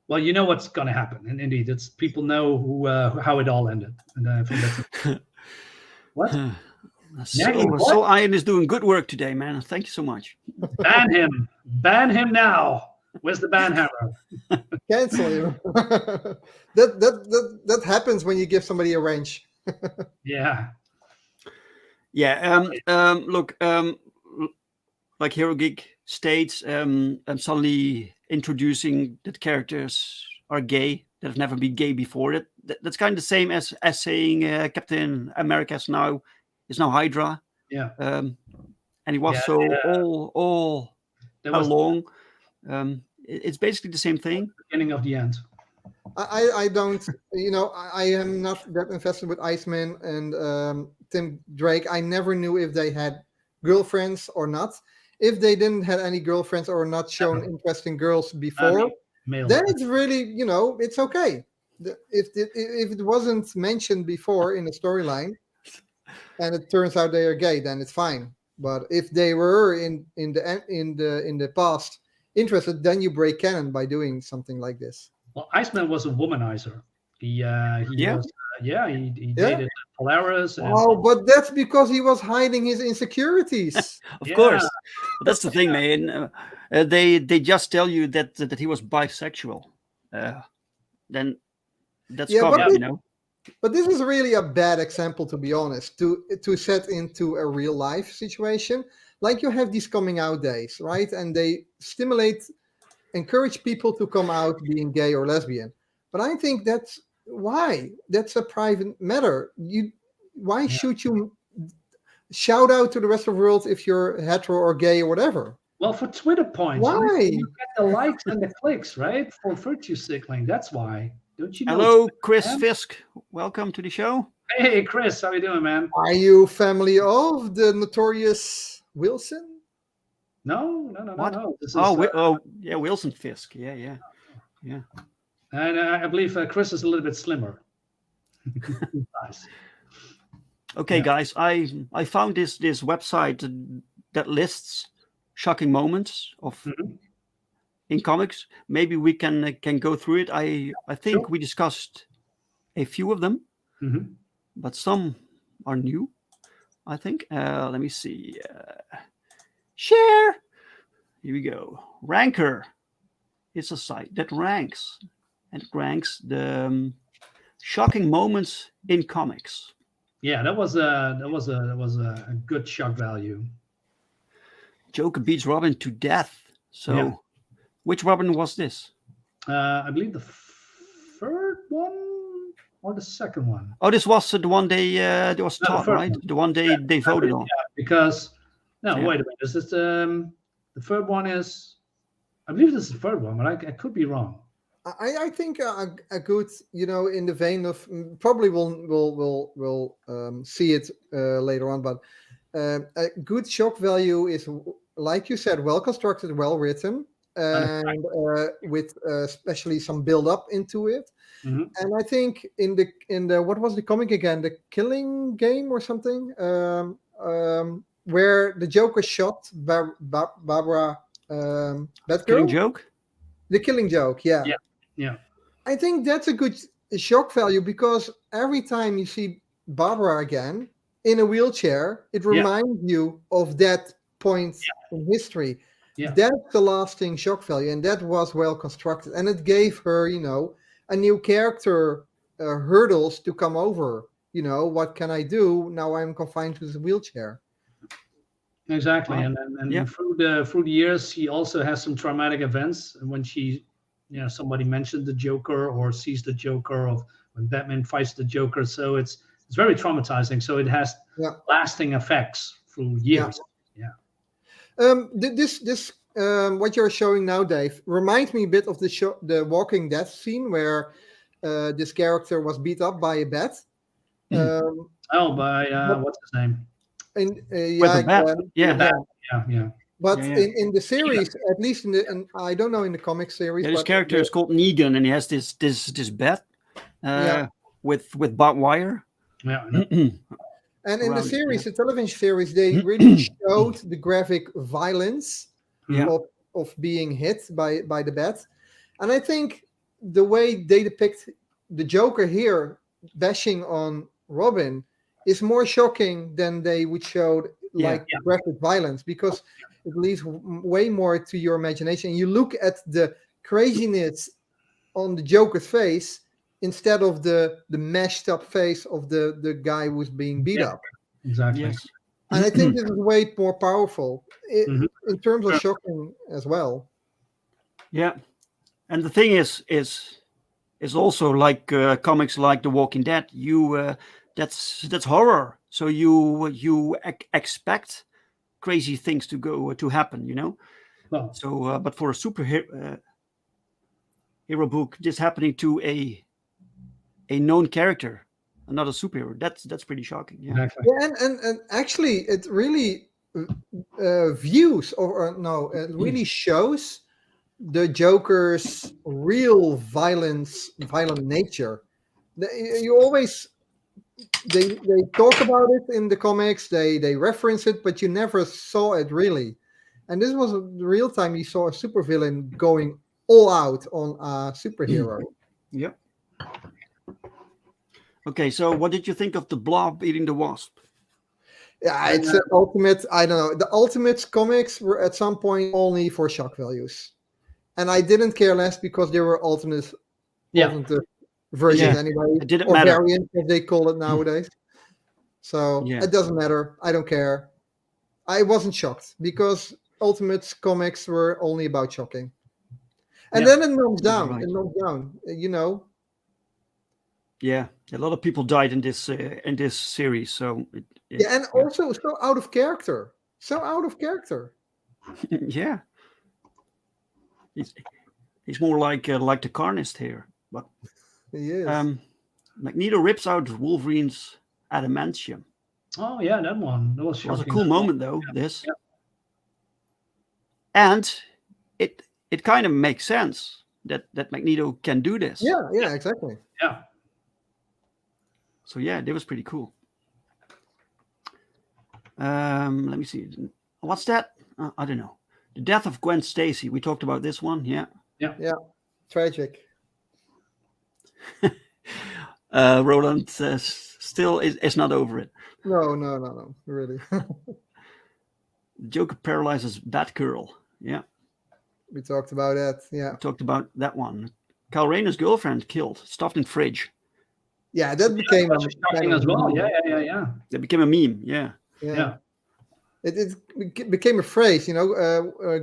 Well, you know what's going to happen, and indeed, it's people know how it all ended, and I think that's what. So Iron is doing good work today, man. Thank you so much. Ban him now. Where's the ban hammer? Cancel him. that happens when you give somebody a wrench. Yeah. Yeah. Look. like Hero Geek states, suddenly introducing that characters are gay that have never been gay before. That's kind of the same as saying Captain America is now Hydra. Yeah. And he was Yeah, so all That was the along. It's basically the same thing. beginning of the end. I don't, I am not that invested with Iceman and Tim Drake. I never knew if they had girlfriends or not. If they didn't have any girlfriends or not shown Never. interesting girls before, Male. then it's really, it's okay. If it wasn't mentioned before in the storyline, and it turns out they are gay, then it's fine. But if they were in the past interested, then you break canon by doing something like this. Well, Iceman was a womanizer. He Yeah. was he dated Polaris. And, Oh, but that's because he was hiding his insecurities. Of Yeah. course, but that's the thing, man. They just tell you that he was bisexual. Then that's Yeah, covered, but But this is really a bad example, to be honest, to set into a real life situation. Like you have these coming out days, right? And they encourage people to come out being gay or lesbian. But I think that's a private matter. Why should you shout out to the rest of the world if you're hetero or gay or whatever? Well, for Twitter points, Why? you get the likes and the clicks, right? For virtue signaling, that's why. Don't you know? Hello, Chris man? Fisk. Welcome to the show. Hey, Chris, how you doing, man? Are you family of the notorious Wilson? No. What? This is, Yeah, Wilson Fisk. Yeah. and I believe Chris is a little bit slimmer. Nice. Okay, guys, I found this website that lists shocking moments of in comics. Maybe we can go through it. I think Sure. we discussed a few of them, but some are new. I think. Let me see. Share. Here we go. Ranker. It's a site that ranks the shocking moments in comics. Yeah, that was a good shock value. Joker beats Robin to death. So, Yeah. which Robin was this? I believe the third one or the second one. Oh, this was the one they was No, the taught, first right? one. The one they voted on. Because Yeah. wait a minute. This is the third one is. I believe this is the third one, but I could be wrong. I think a good, in the vein of probably we'll see it later on, but a good shock value is, like you said, well constructed, well written, and with especially some build up into it. Mhm. And I think in the what was the comic again? The Killing Game or something, where the Joker shot Barbara Batgirl. Killing Joke. The Killing Joke, yeah. Yeah. I think that's a good shock value because every time you see Barbara again in a wheelchair, it reminds you of that point in history. Yeah. That's the lasting shock value, and that was well constructed. And it gave her, a new character hurdles to come over. What can I do? Now I'm confined to this wheelchair. Exactly, Wow. and through the years, he also has some traumatic events. And when somebody mentioned the Joker or sees the Joker, or when Batman fights the Joker, so it's very traumatizing. So it has lasting effects through years. This what you're showing now, Dave, reminds me a bit of the Walking Dead scene where this character was beat up by a bat. By what's his name? And With the bat. Yeah. But Yeah. in the series, at least I don't know in the comic series. Yeah, this but character is called Negan, and he has this bat with barbed wire. Yeah. And in the around it, series, the television series, they really showed the graphic violence of being hit by the bat. And I think the way they depict the Joker here bashing on Robin is more shocking than they would show graphic violence, because it leaves way more to your imagination. You look at the craziness on the Joker's face instead of the mashed up face of the guy who's being beat up. Exactly. Yes. And I think this is way more powerful Mhm. in terms of Sure. shocking as well. Yeah, and the thing is also like comics like The Walking Dead. That's horror, so you expect crazy things to happen, you know. Well, So, but for a superhero hero book, this happening to a known character, another superhero, that's pretty shocking. Yeah. exactly. Yeah, and actually, it really views or no, it really shows the Joker's real violent nature. You always they talk about it in the comics, they reference it, but you never saw it really. And this was the real time you saw a supervillain going all out on a superhero. Yeah. Okay, so what did you think of the Blob eating the Wasp? Yeah, it's an ultimate. I don't know. The Ultimates comics were at some point only for shock values, and I didn't care less because they were alternative Yeah. versions Yeah, anyway, it didn't or matter. variants as they call it nowadays. So Yeah. it doesn't matter. I don't care. I wasn't shocked because Ultimates comics were only about shocking, and Yeah. then it numbs You're down. right. It numbs down. You know. Yeah, a lot of people died in this series, so Yeah, and also so out of character. So out of character. yeah, he's more like the Carnist here. But He is. Magneto rips out Wolverine's adamantium. Oh yeah, that one. That was It was a shocking. cool moment though. This, Yeah. and it kind of makes sense that Magneto can do this. Yeah, exactly. Yeah. So yeah, that was pretty cool. Let me see. What's that? I don't know. The death of Gwen Stacy. We talked about this one. Yeah. Tragic. Roland still is not over it. No, really. The Joker paralyzes Batgirl. Yeah. We talked about that. Yeah. We talked about that one. Kyle Rayner's girlfriend killed, stuffed in fridge. Yeah, that became That's shocking as well. Yeah. That became a meme. Yeah. Yeah. It became a phrase, you know,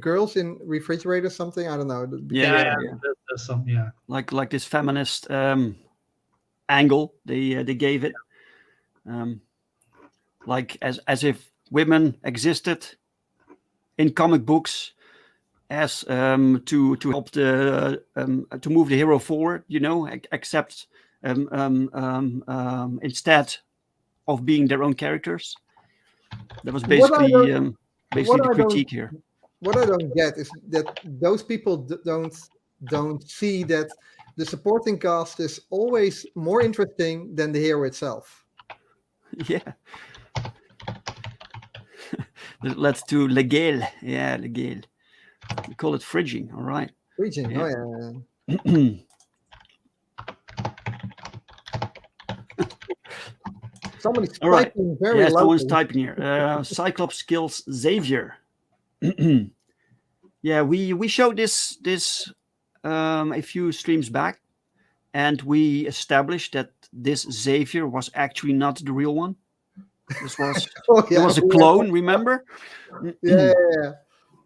girls in refrigerators, something. I don't know. It became- Yeah. That's some. Yeah. Like this feminist angle they gave it. Like as if women existed in comic books as to help the to move the hero forward, you know, except instead of being their own characters. That was basically the critique here. What I don't get is that those people don't see that the supporting cast is always more interesting than the hero itself. Yeah. That leads to legal. Yeah, legal. We call it fridging. All right. Region. Yeah. Oh yeah. Somebody's All right. typing very Yes, loudly. someone's typing here. Cyclops kills Xavier. Yeah, we showed this a few streams back, and we established that this Xavier was actually not the real one. This was Oh, it was a clone. Remember? Yeah.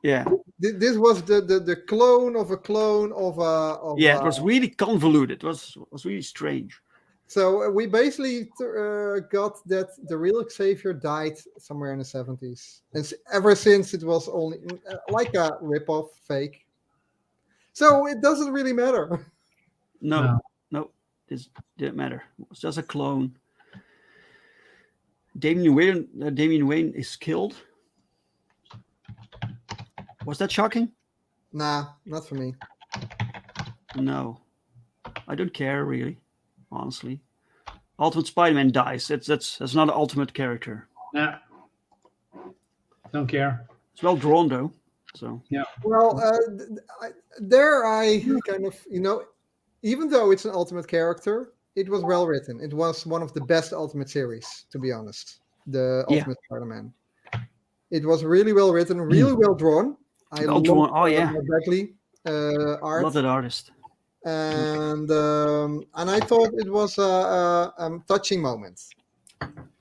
Yeah. This was the clone of a clone of a. Of Yeah, a- it was really convoluted. It was really strange. So we basically got that the real Xavier died somewhere in the 70s. And ever since it was only like a rip-off fake. So it doesn't really matter. No, this didn't matter. It was just a clone. Damian Wayne is killed. Was that shocking? Nah, not for me. No, I don't care really, honestly. Ultimate Spider-Man dies. That's not an ultimate character. Yeah. Don't care. It's well drawn though. So Well, I kind of, you know, even though it's an ultimate character, it was well written. It was one of the best Ultimate series, to be honest. The Yeah. Ultimate Spider-Man. It was really well written, really well drawn. Well drawn. Oh, yeah. Bagley art, love that artist. and I thought it was a touching moment.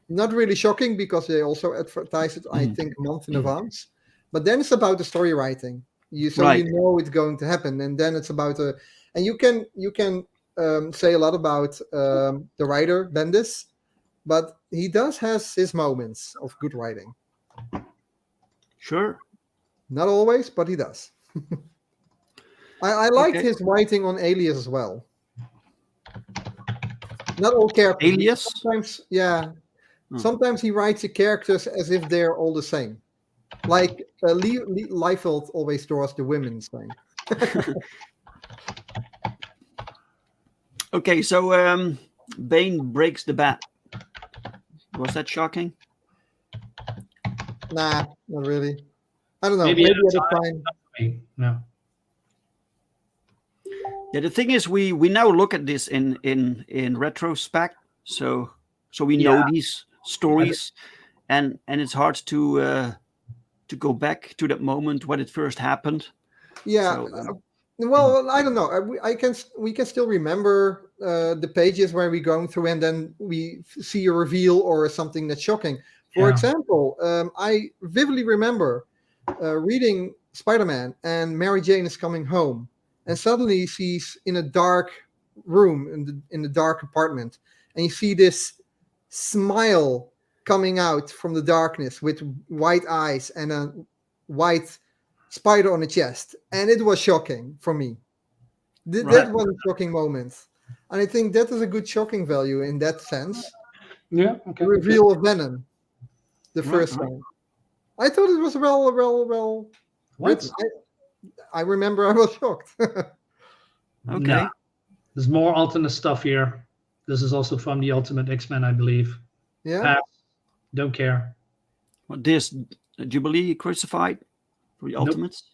Not really shocking because they also advertise it, I think, a month in advance. But then it's about the story writing. You Right. know it's going to happen, and then it's about and you can say a lot about the writer Bendis, but he does has his moments of good writing. Sure. Not always, but he does. I liked Okay. his writing on Alias as well. Not all characters. Alias? Sometimes, yeah. Oh. Sometimes he writes the characters as if they're all the same. Like Liefeld always draws the women same. Okay, so Bane breaks the bat. Was that shocking? Nah, not really. I don't know. Maybe Maybe at at a a time. No. Yeah, the thing is, we now look at this in retrospect, so we know Yeah. these stories, and it's hard to go back to that moment when it first happened. Yeah. So, Well, I don't know. We can still remember the pages where we're going through, and then we see a reveal or something that's shocking. For Yeah. example, I vividly remember reading Spider-Man, and Mary Jane is coming home, and suddenly she's in a dark room in the dark apartment, and you see this smile coming out from the darkness with white eyes and a white spider on the chest, and it was shocking for me. That Right. was a shocking moment, and I think that is a good shocking value in that sense. Yeah. Okay. The reveal of Venom, the Right, first right. time. I thought it was well What? written. I remember I was shocked. Okay. No. There's more alternate stuff here. This is also from the Ultimate X-Men, I believe. Yeah. Pass. Don't care. What this Jubilee crucified for the Nope. Ultimates?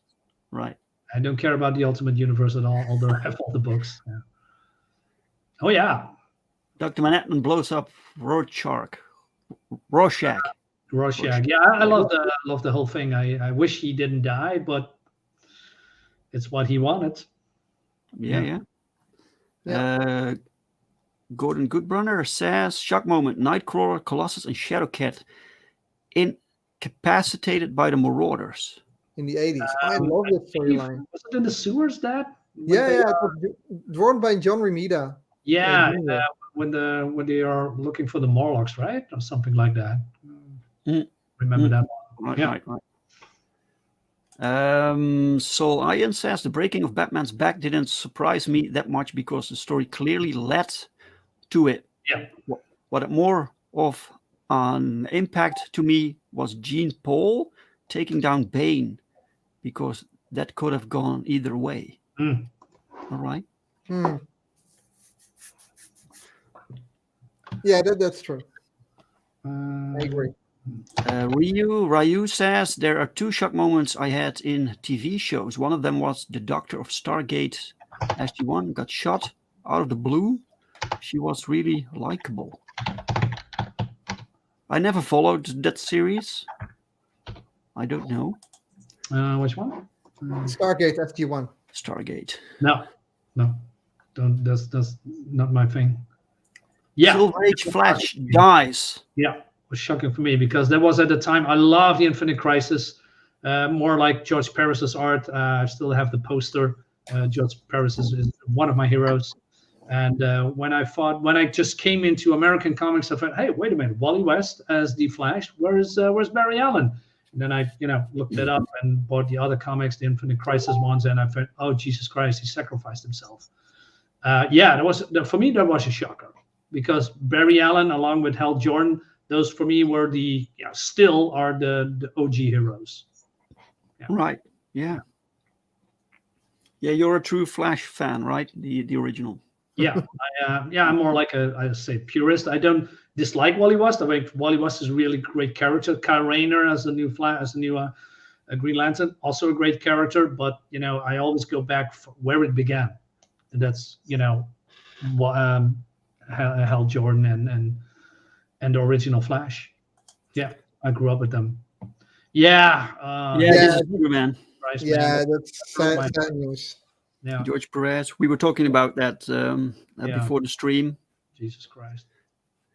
Right. I don't care about the Ultimate Universe at all, although I have all the books. Yeah. Oh yeah, Dr. Manhattan blows up Rorschach. Rorschach. Yeah, I love the whole thing. I wish he didn't die, but it's what he wanted. Yeah. Yeah. Gordon Goodbrunner says, shock moment, Nightcrawler, Colossus, and Shadowcat incapacitated by the Marauders. In the 80s. I love this storyline. Was it in the sewers, Dad? Yeah, it was drawn by John Romita. Yeah, Jr. when they are looking for the Morlocks, right? Or something like that. Remember that one. Right. Soul Iron says the breaking of Batman's back didn't surprise me that much because the story clearly led to it. Yeah. What more of an impact to me was Jean Paul taking down Bane, because that could have gone either way. All right. Yeah, that's true. I agree. Ryu says there are two shock moments I had in TV shows. One of them was the Doctor of Stargate SG-1 got shot out of the blue. She was really likable. I never followed that series. I don't know. Which one? Stargate SG-1. Stargate. No. Don't. That's not my thing. Yeah. Silver Age Flash dies. Yeah, it was shocking for me because that was at the time I love the Infinite Crisis, more like George Paris's art. I still have the poster. George Paris is one of my heroes. And when I just came into American comics, I thought, hey, wait a minute, Wally West as the Flash. Where's Barry Allen? And then I looked it up and bought the other comics, the Infinite Crisis ones, and I thought, oh Jesus Christ, he sacrificed himself. That was for me. That was a shocker. Because Barry Allen, along with Hal Jordan, those for me were still are the OG heroes. Yeah. Right. Yeah. Yeah, you're a true Flash fan, right? The original. Yeah. I'm more like I say purist. I don't dislike Wally West. I think Wally West is a really great character. Kyle Rayner as the new Green Lantern, also a great character. But I always go back where it began, and that's Hal Jordan and the original Flash. Yeah, I grew up with them. Yeah. This is true, man. Christ, Yeah, man. that's sad news. Yeah. George Perez. We were talking about that before the stream. Jesus Christ.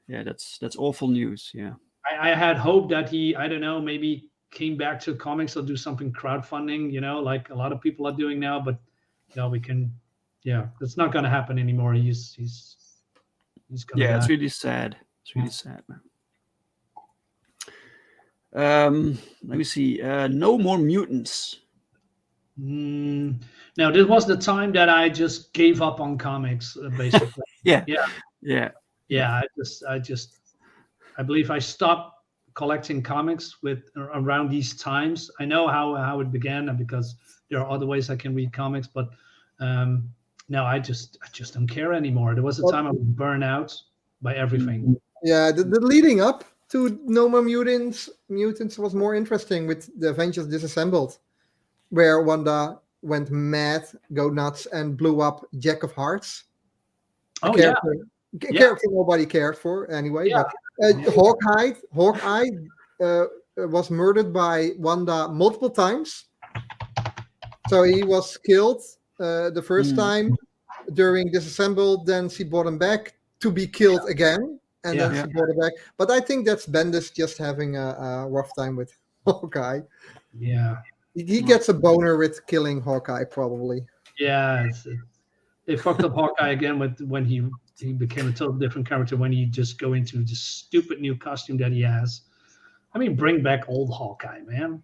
Yeah, that's awful news. Yeah. I had hope that he, I don't know, maybe came back to comics or do something crowdfunding, like a lot of people are doing now. But no, we can, yeah, it's not going to happen anymore. He's going to Yeah, it's die. really sad. It's really sad, man. Let me see. No more mutants. Now, this was the time that I just gave up on comics, basically. Yeah. Yeah. Yeah. Yeah. I believe I stopped collecting comics with around these times. I know how it began, and because there are other ways I can read comics, but no, I just don't care anymore. There was a time I was burned out by everything. Yeah, the leading up to No More Mutants was more interesting with the Avengers Disassembled, where Wanda went mad, go nuts, and blew up Jack of Hearts. Oh, character nobody cared for anyway. Yeah. But Hawkeye was murdered by Wanda multiple times. So he was killed the first time during Disassembled. Then she brought him back to be killed again. And then she brought it back. But I think that's Bendis just having a rough time with Hawkeye. Yeah. He gets a boner with killing Hawkeye, probably. Yeah. They fucked up Hawkeye again when he became a totally different character, when he just go into this stupid new costume that he has. I mean, bring back old Hawkeye, man.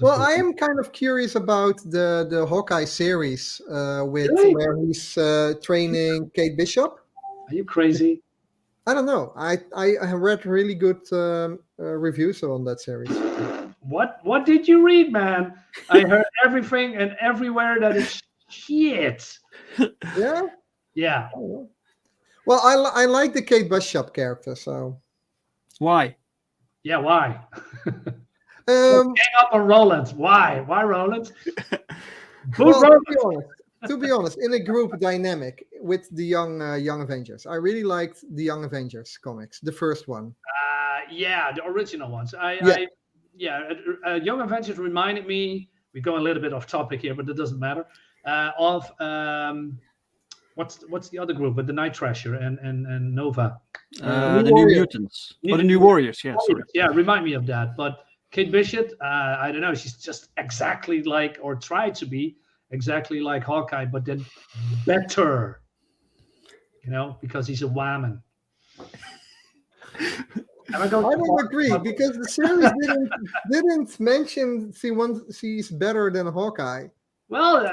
Well, I am kind of curious about the Hawkeye series where he's training Kate Bishop. Are you crazy? I don't know. I have read really good reviews on that series. What did you read, man? I heard everything and everywhere that is shit. Yeah? Yeah. Well, I like the Kate Bishop character, so. Why? Yeah, why? Hang up on Rollins. Why? Why Rollins? To be honest, in a group dynamic with the young Avengers, I really liked the Young Avengers comics, the first one. Yeah, the original ones. Young Avengers reminded me. We go a little bit off topic here, but it doesn't matter. Of what's the other group with the Night Thrasher and Nova? The New Mutants. Or the New Warriors. Yeah, sorry. Yeah, remind me of that. But Kate Bishop, I don't know. She's just exactly like, or tried to be exactly like Hawkeye, but then better. Because he's a woman. I don't agree, because the series didn't mention she's better than Hawkeye. Well,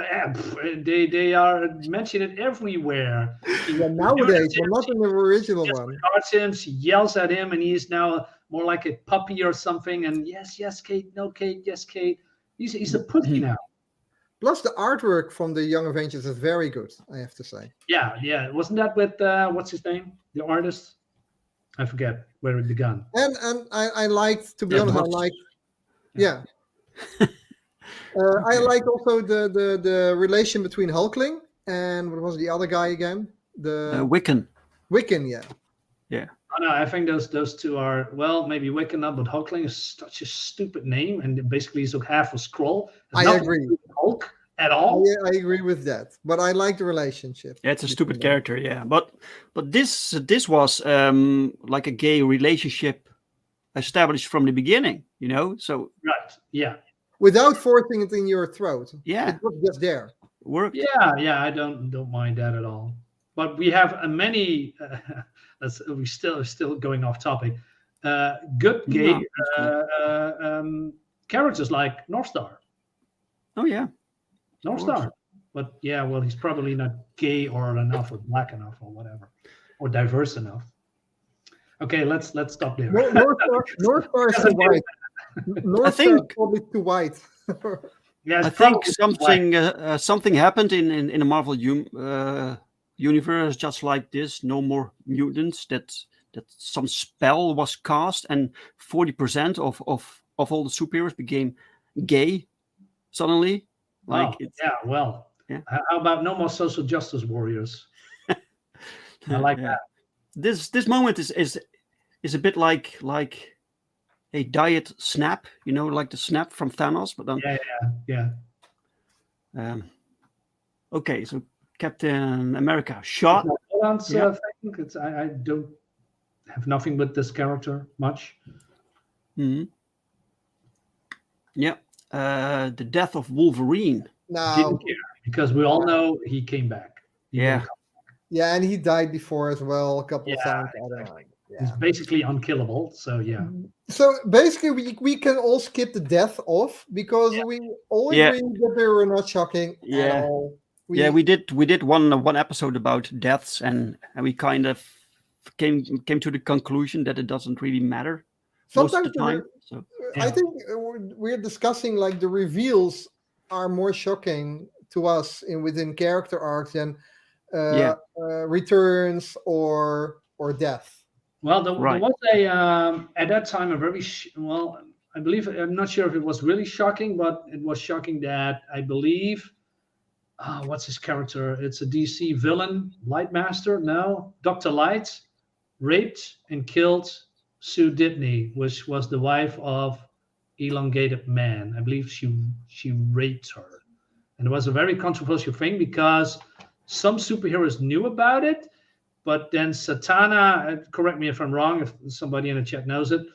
they are mentioning it everywhere. Yeah, nowadays, but not in the original one. Starts him, she yells at him, and he's now more like a puppy or something. And yes, Kate, no, Kate, yes, Kate. He's a pussy now. Plus, the artwork from the Young Avengers is very good, I have to say. Yeah. Wasn't that with what's his name, the artist? I forget where it began. And I liked, to be honest, I like also the relation between Hulkling and what was the other guy again? The Wiccan. Wiccan, yeah. Yeah. Oh, no, I think those two are, well, maybe Wiccan up, but Hulkling is such a stupid name, and basically he's half a Skrull. I agree. Hulk at all. I agree with that, but I like the relationship. Yeah, it's a stupid character, yeah. But this was like a gay relationship established from the beginning, So right, yeah. Without forcing it in your throat. Yeah, it was just there. Worked. Yeah. I don't mind that at all. But we have many. We still going off topic. Good gay characters like Northstar. Oh yeah, Northstar. But yeah, well, he's probably not gay or enough, or black enough, or whatever, or diverse enough. Okay, let's stop there. Northstar is white. I think probably too white. Yeah, I think something happened in the Marvel universe, just like this. No more mutants. That some spell was cast, and 40% of all the superheroes became gay suddenly. How about no more social justice warriors? I like that. This moment is a bit like a diet snap, like the snap from Thanos. But then, okay, so Captain America shot. I don't. have nothing with this character much. Hmm. Yeah. The death of Wolverine. Now, Didn't care because we all know he came back. He Yeah. will come. yeah, and he died before as well a couple of Yeah, times. I don't know. exactly. He's Yeah. basically unkillable. So yeah. So basically, we can all skip the death off because we all Yeah. agree that they were not shocking at Yeah. all. Yeah, we did one episode about deaths, and we kind of came to the conclusion that it doesn't really matter most of sometimes the time. So I think we're discussing like the reveals are more shocking to us within character arcs than Yeah. returns or death. Well, there Right. was a at that time a very well. I believe I'm not sure if it was really shocking, but it was shocking that I believe. What's his character? It's a DC villain, Lightmaster. No, Dr. Light raped and killed Sue Dibney, which was the wife of Elongated Man. I believe she raped her, and it was a very controversial thing because some superheroes knew about it, but then Satana, correct me if I'm wrong, if somebody in the chat knows it,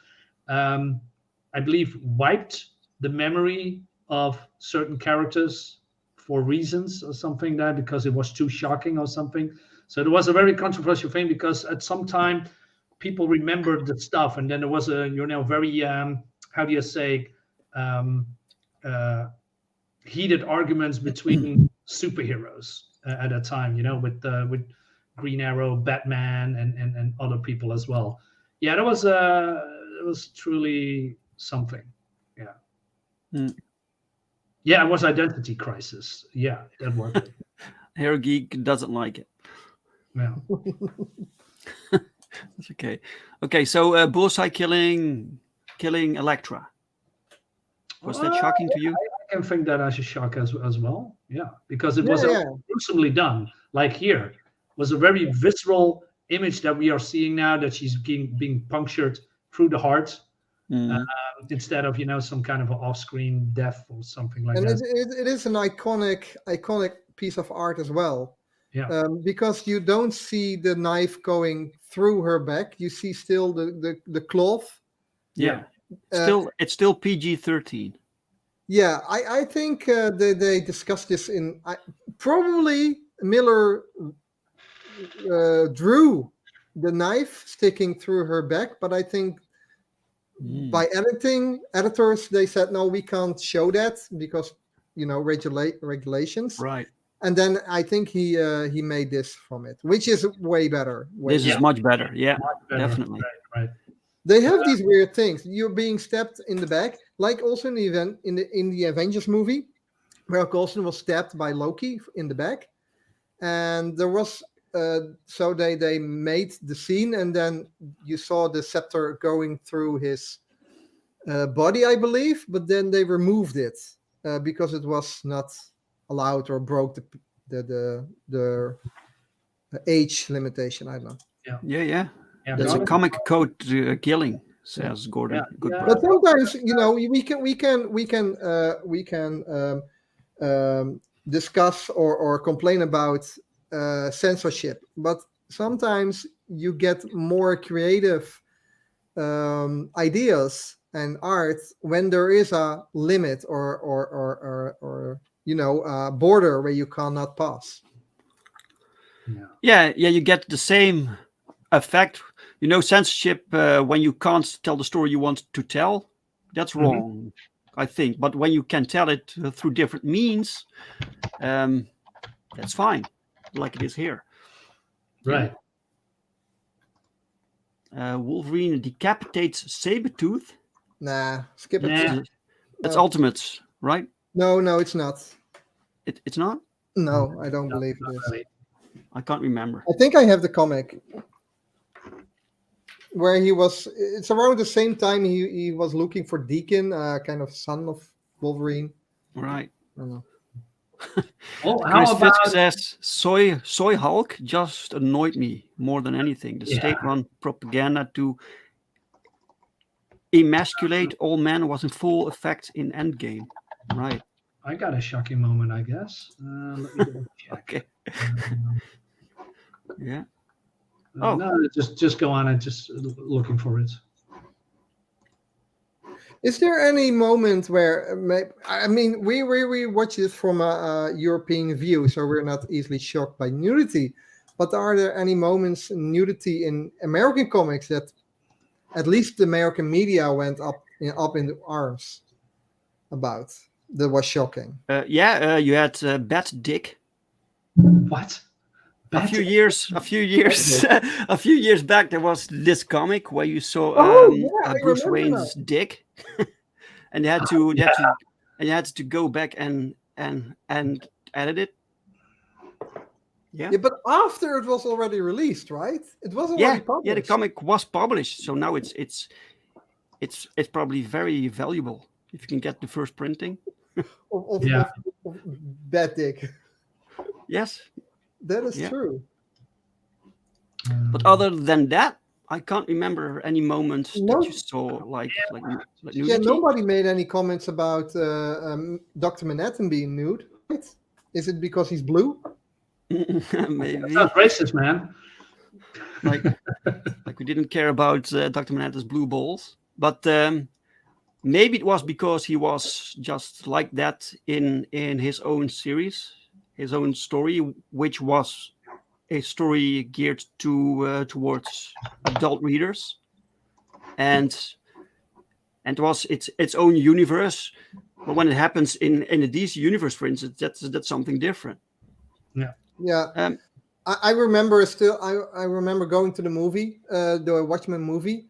I believe wiped the memory of certain characters for reasons or something that because it was too shocking or something. So it was a very controversial thing because at some time people remembered the stuff, and then there was a very how do you say heated arguments between superheroes at that time. With Green Arrow, Batman, and other people as well. Yeah, it was truly something. Yeah. Mm. Yeah, it was Identity Crisis. Yeah, that was it. Hair Geek doesn't like it. Yeah. That's okay. Okay, so Bullseye killing Elektra. Was that shocking to you? I can think that as a shock as well. Yeah, because it Yeah, was yeah. gruesomely done. Like here, it was a very visceral image that we are seeing now that she's being punctured through the heart Mhm. instead of some kind of an off-screen death or something like And that. it is an iconic piece of art as well. Yeah. Because you don't see the knife going through her back. You see still the cloth. Yeah. Uh, It's still PG-13. Yeah, I think they discussed this probably Miller drew the knife sticking through her back, but I think by editors they said no, we can't show that because regulations. Right. And then I think he made this from it, which is way better. This is much better. Yeah, Better. definitely. Right. They have these weird things. You're being stabbed in the back, like also in the event in the Avengers movie, where Coulson was stabbed by Loki in the back, and there was so they made the scene, and then you saw the scepter going through his body, I believe, but then they removed it because it was not allowed or broke the age limitation. I don't know. Yeah, That's a comic code killing, says Gordon. Yeah, Good yeah. brother. But sometimes we can discuss or complain about censorship, but sometimes you get more creative ideas and art when there is a limit or a border where you cannot pass. Yeah, you get the same effect. Censorship when you can't tell the story you want to tell, that's wrong, I think. But when you can tell it through different means, that's fine, like it is here. Right. Wolverine decapitates Sabretooth. Nah, skip it. Nah. That's No. Ultimates, right? No, it's not. It's not? No, I don't believe it is. Really. I can't remember. I think I have the comic where it's around the same time he was looking for Deacon, kind of son of Wolverine. Right. I don't know. Oh, Chris how Fisk about says Soy Hulk just annoyed me more than anything. The state-run propaganda to emasculate all men was in full effect in Endgame. Right. I got a shocking moment, I guess. Let me double check. Okay. Yeah. Oh. No, just go on and just looking for it. Is there any moment where, I mean, we watch this from a European view, so we're not easily shocked by nudity. But are there any moments in nudity in American comics that at least the American media went up in arms about? That was shocking. You had Bat Dick. What? A few years back, there was this comic where you saw I Bruce remember Wayne's dick, and you had to go back and edit it. Yeah, but after it was already released, right? It was already published. Yeah, the comic was published, so now it's probably very valuable if you can get the first printing. of Bad Dick. Yes, that is true. But other than that, I can't remember any moments that you saw like nudity. Yeah, nobody made any comments about Dr. Manhattan being nude. Right? Is it because he's blue? Maybe. That's not racist, man. Like we didn't care about Dr. Manhattan's blue balls, but maybe it was because he was just like that in his own series, his own story, which was a story geared towards adult readers, and was its own universe. But when it happens in the DC universe, for instance, that's something different. Yeah. I remember still. I remember going to the movie, the Watchmen movie,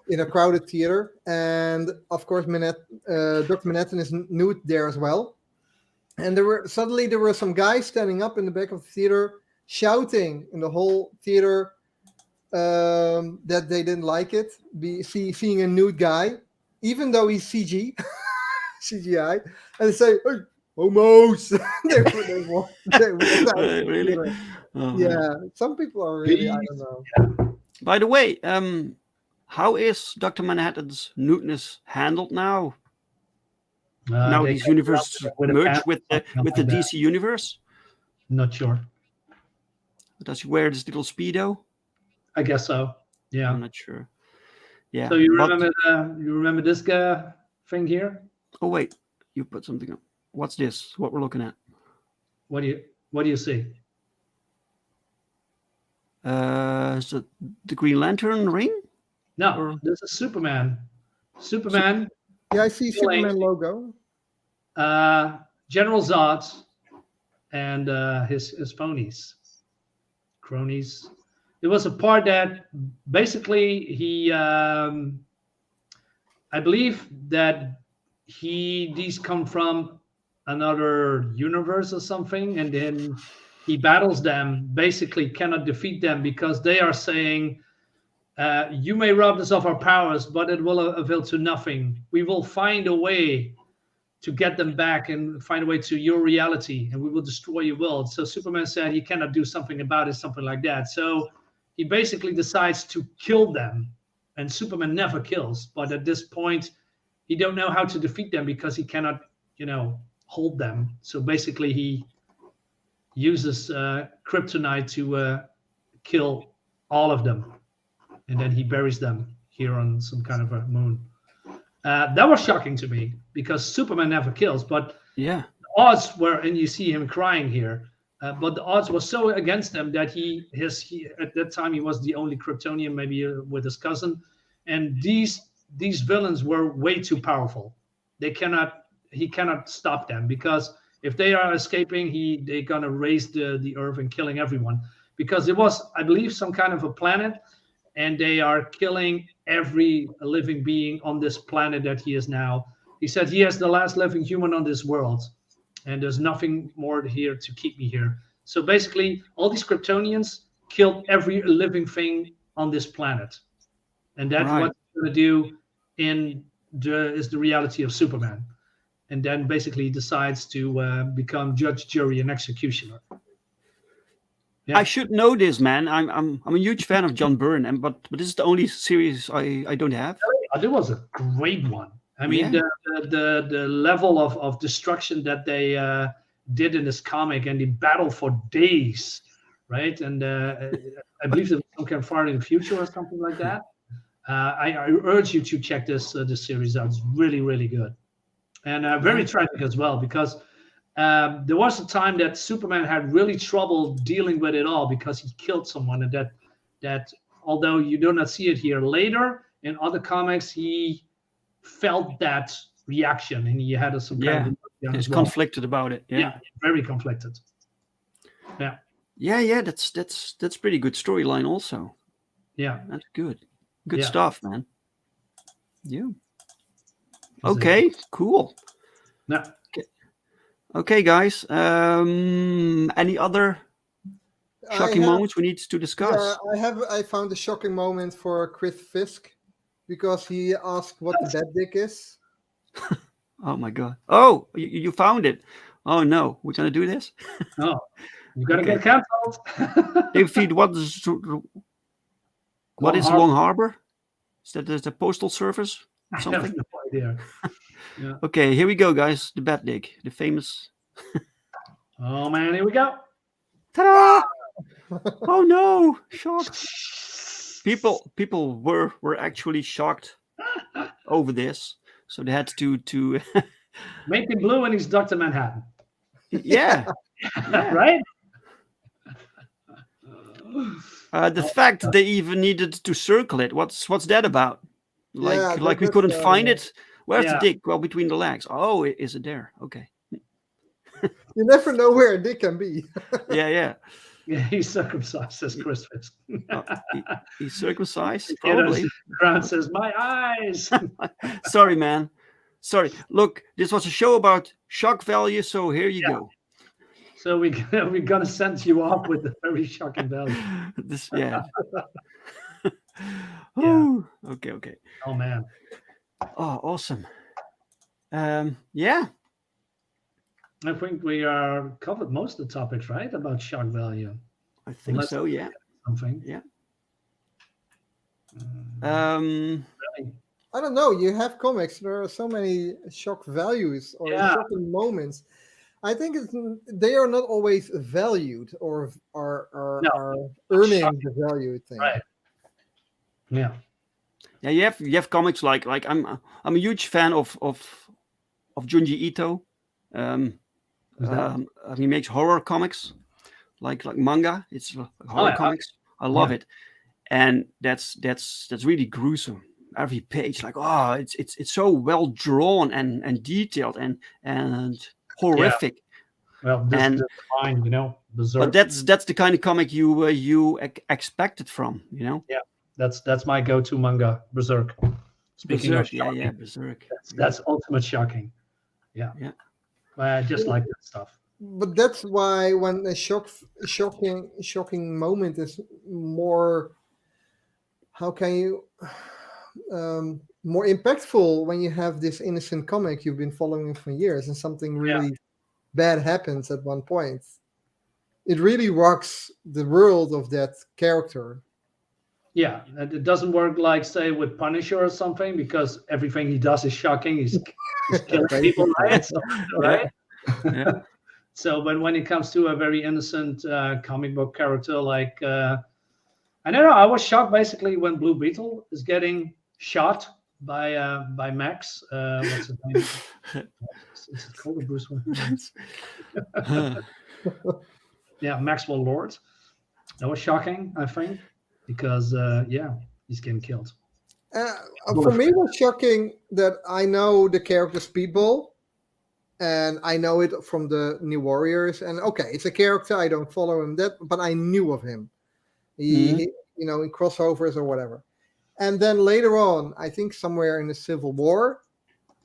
in a crowded theater, and of course, Dr. Manhattan is nude there as well. And there were some guys standing up in the back of the theater, shouting in the whole theater that they didn't like it, seeing a nude guy, even though he's CGI, and they say, "Hey, homos!" they Really? Oh, yeah, some people are really. I don't know. By the way, how is Dr. Manhattan's nudeness handled now? Now these universes merge with the DC universe. Not sure. Does he wear this little Speedo? I guess so. Yeah. I'm not sure. Yeah. So you remember this guy thing here? Oh wait, you put something up. What's this? What we're looking at? What do you see? Is it the Green Lantern ring? No, this is Superman. Superman. Yeah, I see Superman logo. General Zod and his ponies, cronies. It was a part that basically he, I believe that these come from another universe or something, and then he battles them, basically cannot defeat them because they are saying, you may rob us of our powers, but it will avail to nothing. We will find a way to get them back and find a way to your reality, and we will destroy your world. So Superman said he cannot do something about it, something like that. So he basically decides to kill them, and Superman never kills. But at this point, he don't know how to defeat them because he cannot, hold them. So basically, he uses kryptonite to kill all of them, and then he buries them here on some kind of a moon. That was shocking to me because Superman never kills, but yeah, the odds were, and you see him crying here, but the odds were so against him that he at that time he was the only Kryptonian, maybe with his cousin, and these villains were way too powerful. He cannot stop them because if they are escaping, they're gonna raise the Earth and killing everyone because it was, I believe, some kind of a planet. And they are killing every living being on this planet that he is now. He said he is the last living human on this world. And there's nothing more here to keep me here. So basically, all these Kryptonians killed every living thing on this planet. And that's what he's going to do is the reality of Superman. And then basically he decides to become judge, jury, and executioner. Yeah. I should know this, man. I'm a huge fan of John Byrne, but this is the only series I don't have. It was a great one. I mean, the level of destruction that they did in this comic, and they battled for days right? And I believe it will come far in the future or something like that. I urge you to check this series out. It's really, really good, and very tragic as well, because there was a time that Superman had really trouble dealing with it all because he killed someone, and that although you do not see it here, later in other comics he felt that reaction and he had some kind of he's conflicted about it. Yeah, very conflicted. Yeah, that's pretty good storyline also. Yeah, that's good stuff, man. Yeah. Okay, cool. Yeah. Okay, guys. Any other shocking moments we need to discuss? Yeah, I found a shocking moment for Chris Fisk because he asked what the bad dick is. Oh my god! Oh, you found it. Oh no, we're gonna do this. Oh, you gotta get cancelled. Defeat what is Long Harbor? Is that the postal service? Something? I have no idea. Yeah. Okay, here we go, guys. The bad dick, the famous. Oh man, here we go. Ta-da! Oh no! Shocked. People were actually shocked over this, so they had to make him blue and he's Dr. Manhattan. Yeah. Right. The fact they even needed to circle it. What's that about? Like we couldn't find it. Where's the dick? Well, between the legs. Oh, is it there? Okay. You never know where a dick can be. Yeah, he's circumcised, says Chris Fisk. He's circumcised, probably. Grant says, my eyes. Sorry, man. Sorry. Look, this was a show about shock value, so here you go. So we're gonna send you off with a very shocking value. Oh, okay. Oh man. Oh, awesome. Yeah. I think we are covered most of the topics, right? About shock value. I think so. Yeah. Something. Yeah. I don't know. You have comics. There are so many shock values or shocking moments. I think they are not always valued or are earning the value thing. Right. Yeah. Yeah. You have comics like I'm a huge fan of Junji Ito. He makes horror comics, like manga. It's horror comics. I love it, and that's really gruesome. Every page, it's so well drawn and detailed and horrific. Well, this is fine, Berserk. But that's the kind of comic you expected from, Yeah, that's my go-to manga, Berserk. Speaking of shocking, Berserk. That's ultimate shocking. Yeah. I just like that stuff. But that's why when a shocking moment is more, how can you, more impactful when you have this innocent comic you've been following for years and something really bad happens at one point. It really rocks the world of that character. Yeah, it doesn't work like, say, with Punisher or something, because everything he does is shocking. He's killing people, right? Yeah. So, but when it comes to a very innocent comic book character, like I don't know, I was shocked basically when Blue Beetle is getting shot by Max. What's his name? Is it called Bruce Wayne? Yeah, Maxwell Lord. That was shocking, I think, because he's getting killed. For me, it was shocking that I know the character Speedball, and I know it from the New Warriors. And okay, it's a character, I don't follow him but I knew of him. He in crossovers or whatever. And then later on, I think somewhere in the Civil War,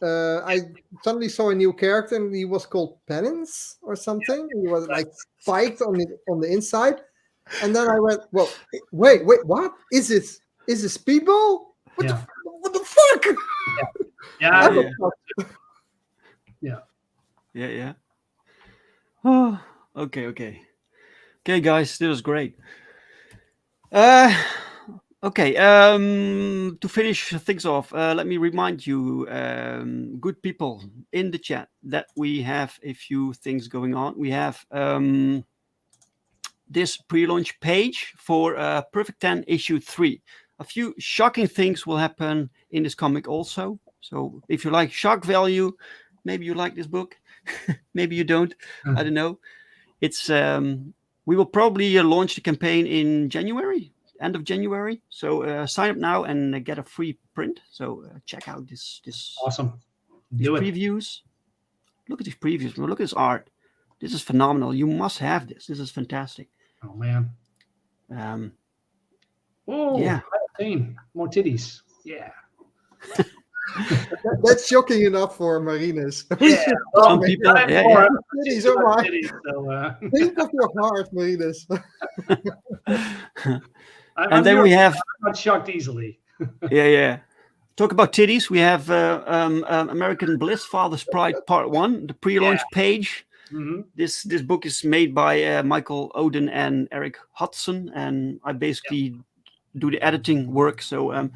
I suddenly saw a new character, and he was called Penance or something. He was like spiked on the inside, and then I went, "Well, wait, what is this? Is this Speedball? What the fuck?" Yeah. Oh, okay, guys, this was great. Okay, to finish things off, let me remind you, good people in the chat, that we have a few things going on. We have the this pre-launch page for Perfect 10 issue 3. A few shocking things will happen in this comic also. So if you like shock value, maybe you like this book, maybe you don't. I don't know. It's we will probably launch the campaign in January, end of January. So sign up now and get a free print. So check out this Awesome. these Do it. previews. Look at these previews. Look at this art. This is phenomenal. You must have this. This is fantastic. Oh man. Oh Yeah. 15. More titties. Yeah. That's shocking enough for Marinus. Yeah. Some people. I'm Yeah, more yeah. Titties, oh my. titties, so, Think of your heart, Marinus. And then we have I'm not shocked easily. yeah. Talk about titties. We have American Bliss, Father's Pride Part 1, the pre-launch page. Mm-hmm. This book is made by Michael Oden and Eric Hudson, and I basically do the editing work. So,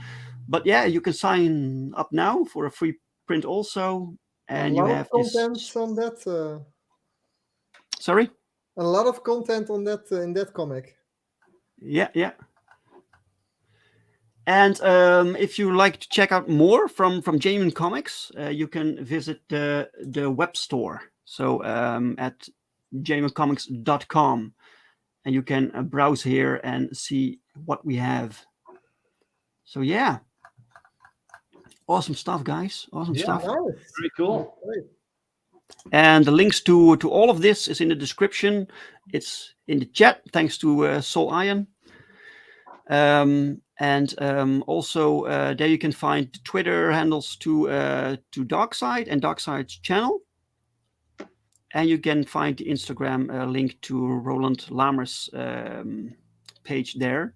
but yeah, you can sign up now for a free print also, and you have a lot of content on that. Sorry. A lot of content on that in that comic. Yeah. And if you like to check out more from Jamin Comics, you can visit the web store. So at jamincomics.com, and you can browse here and see what we have. So yeah, awesome stuff, guys. Awesome stuff. Nice. Very cool. Great. And the links to all of this is in the description. It's in the chat, thanks to Soul Iron. And also there you can find the Twitter handles to Darksyde and Darksyde's channel. And you can find the Instagram link to Roland Lamer's page there.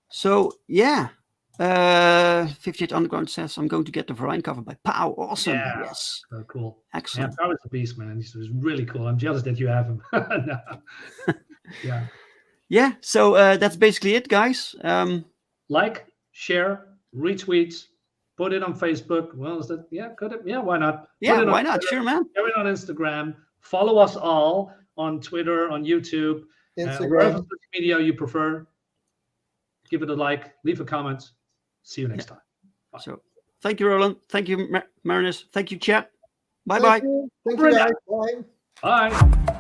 So yeah, 58 Underground says, I'm going to get the Variant cover by Pow. Awesome. Yeah. Yes. So cool. Excellent. Yeah, Pow is a beast, man. He's really cool. I'm jealous that you have him. No. Yeah. Yeah. So that's basically it, guys. Like, share, retweet, put it on Facebook. Well, is that could it? Yeah, why not? Yeah, Put it why on not? Twitter, Sure, man. share it on Instagram. Follow us all on Twitter, on YouTube, wherever social media you prefer. Give it a like, leave a comment. See you next time. Bye. So thank you, Roland. Thank you, Marinus. Thank you, chat. Bye-bye. Thank you guys. Bye. Bye.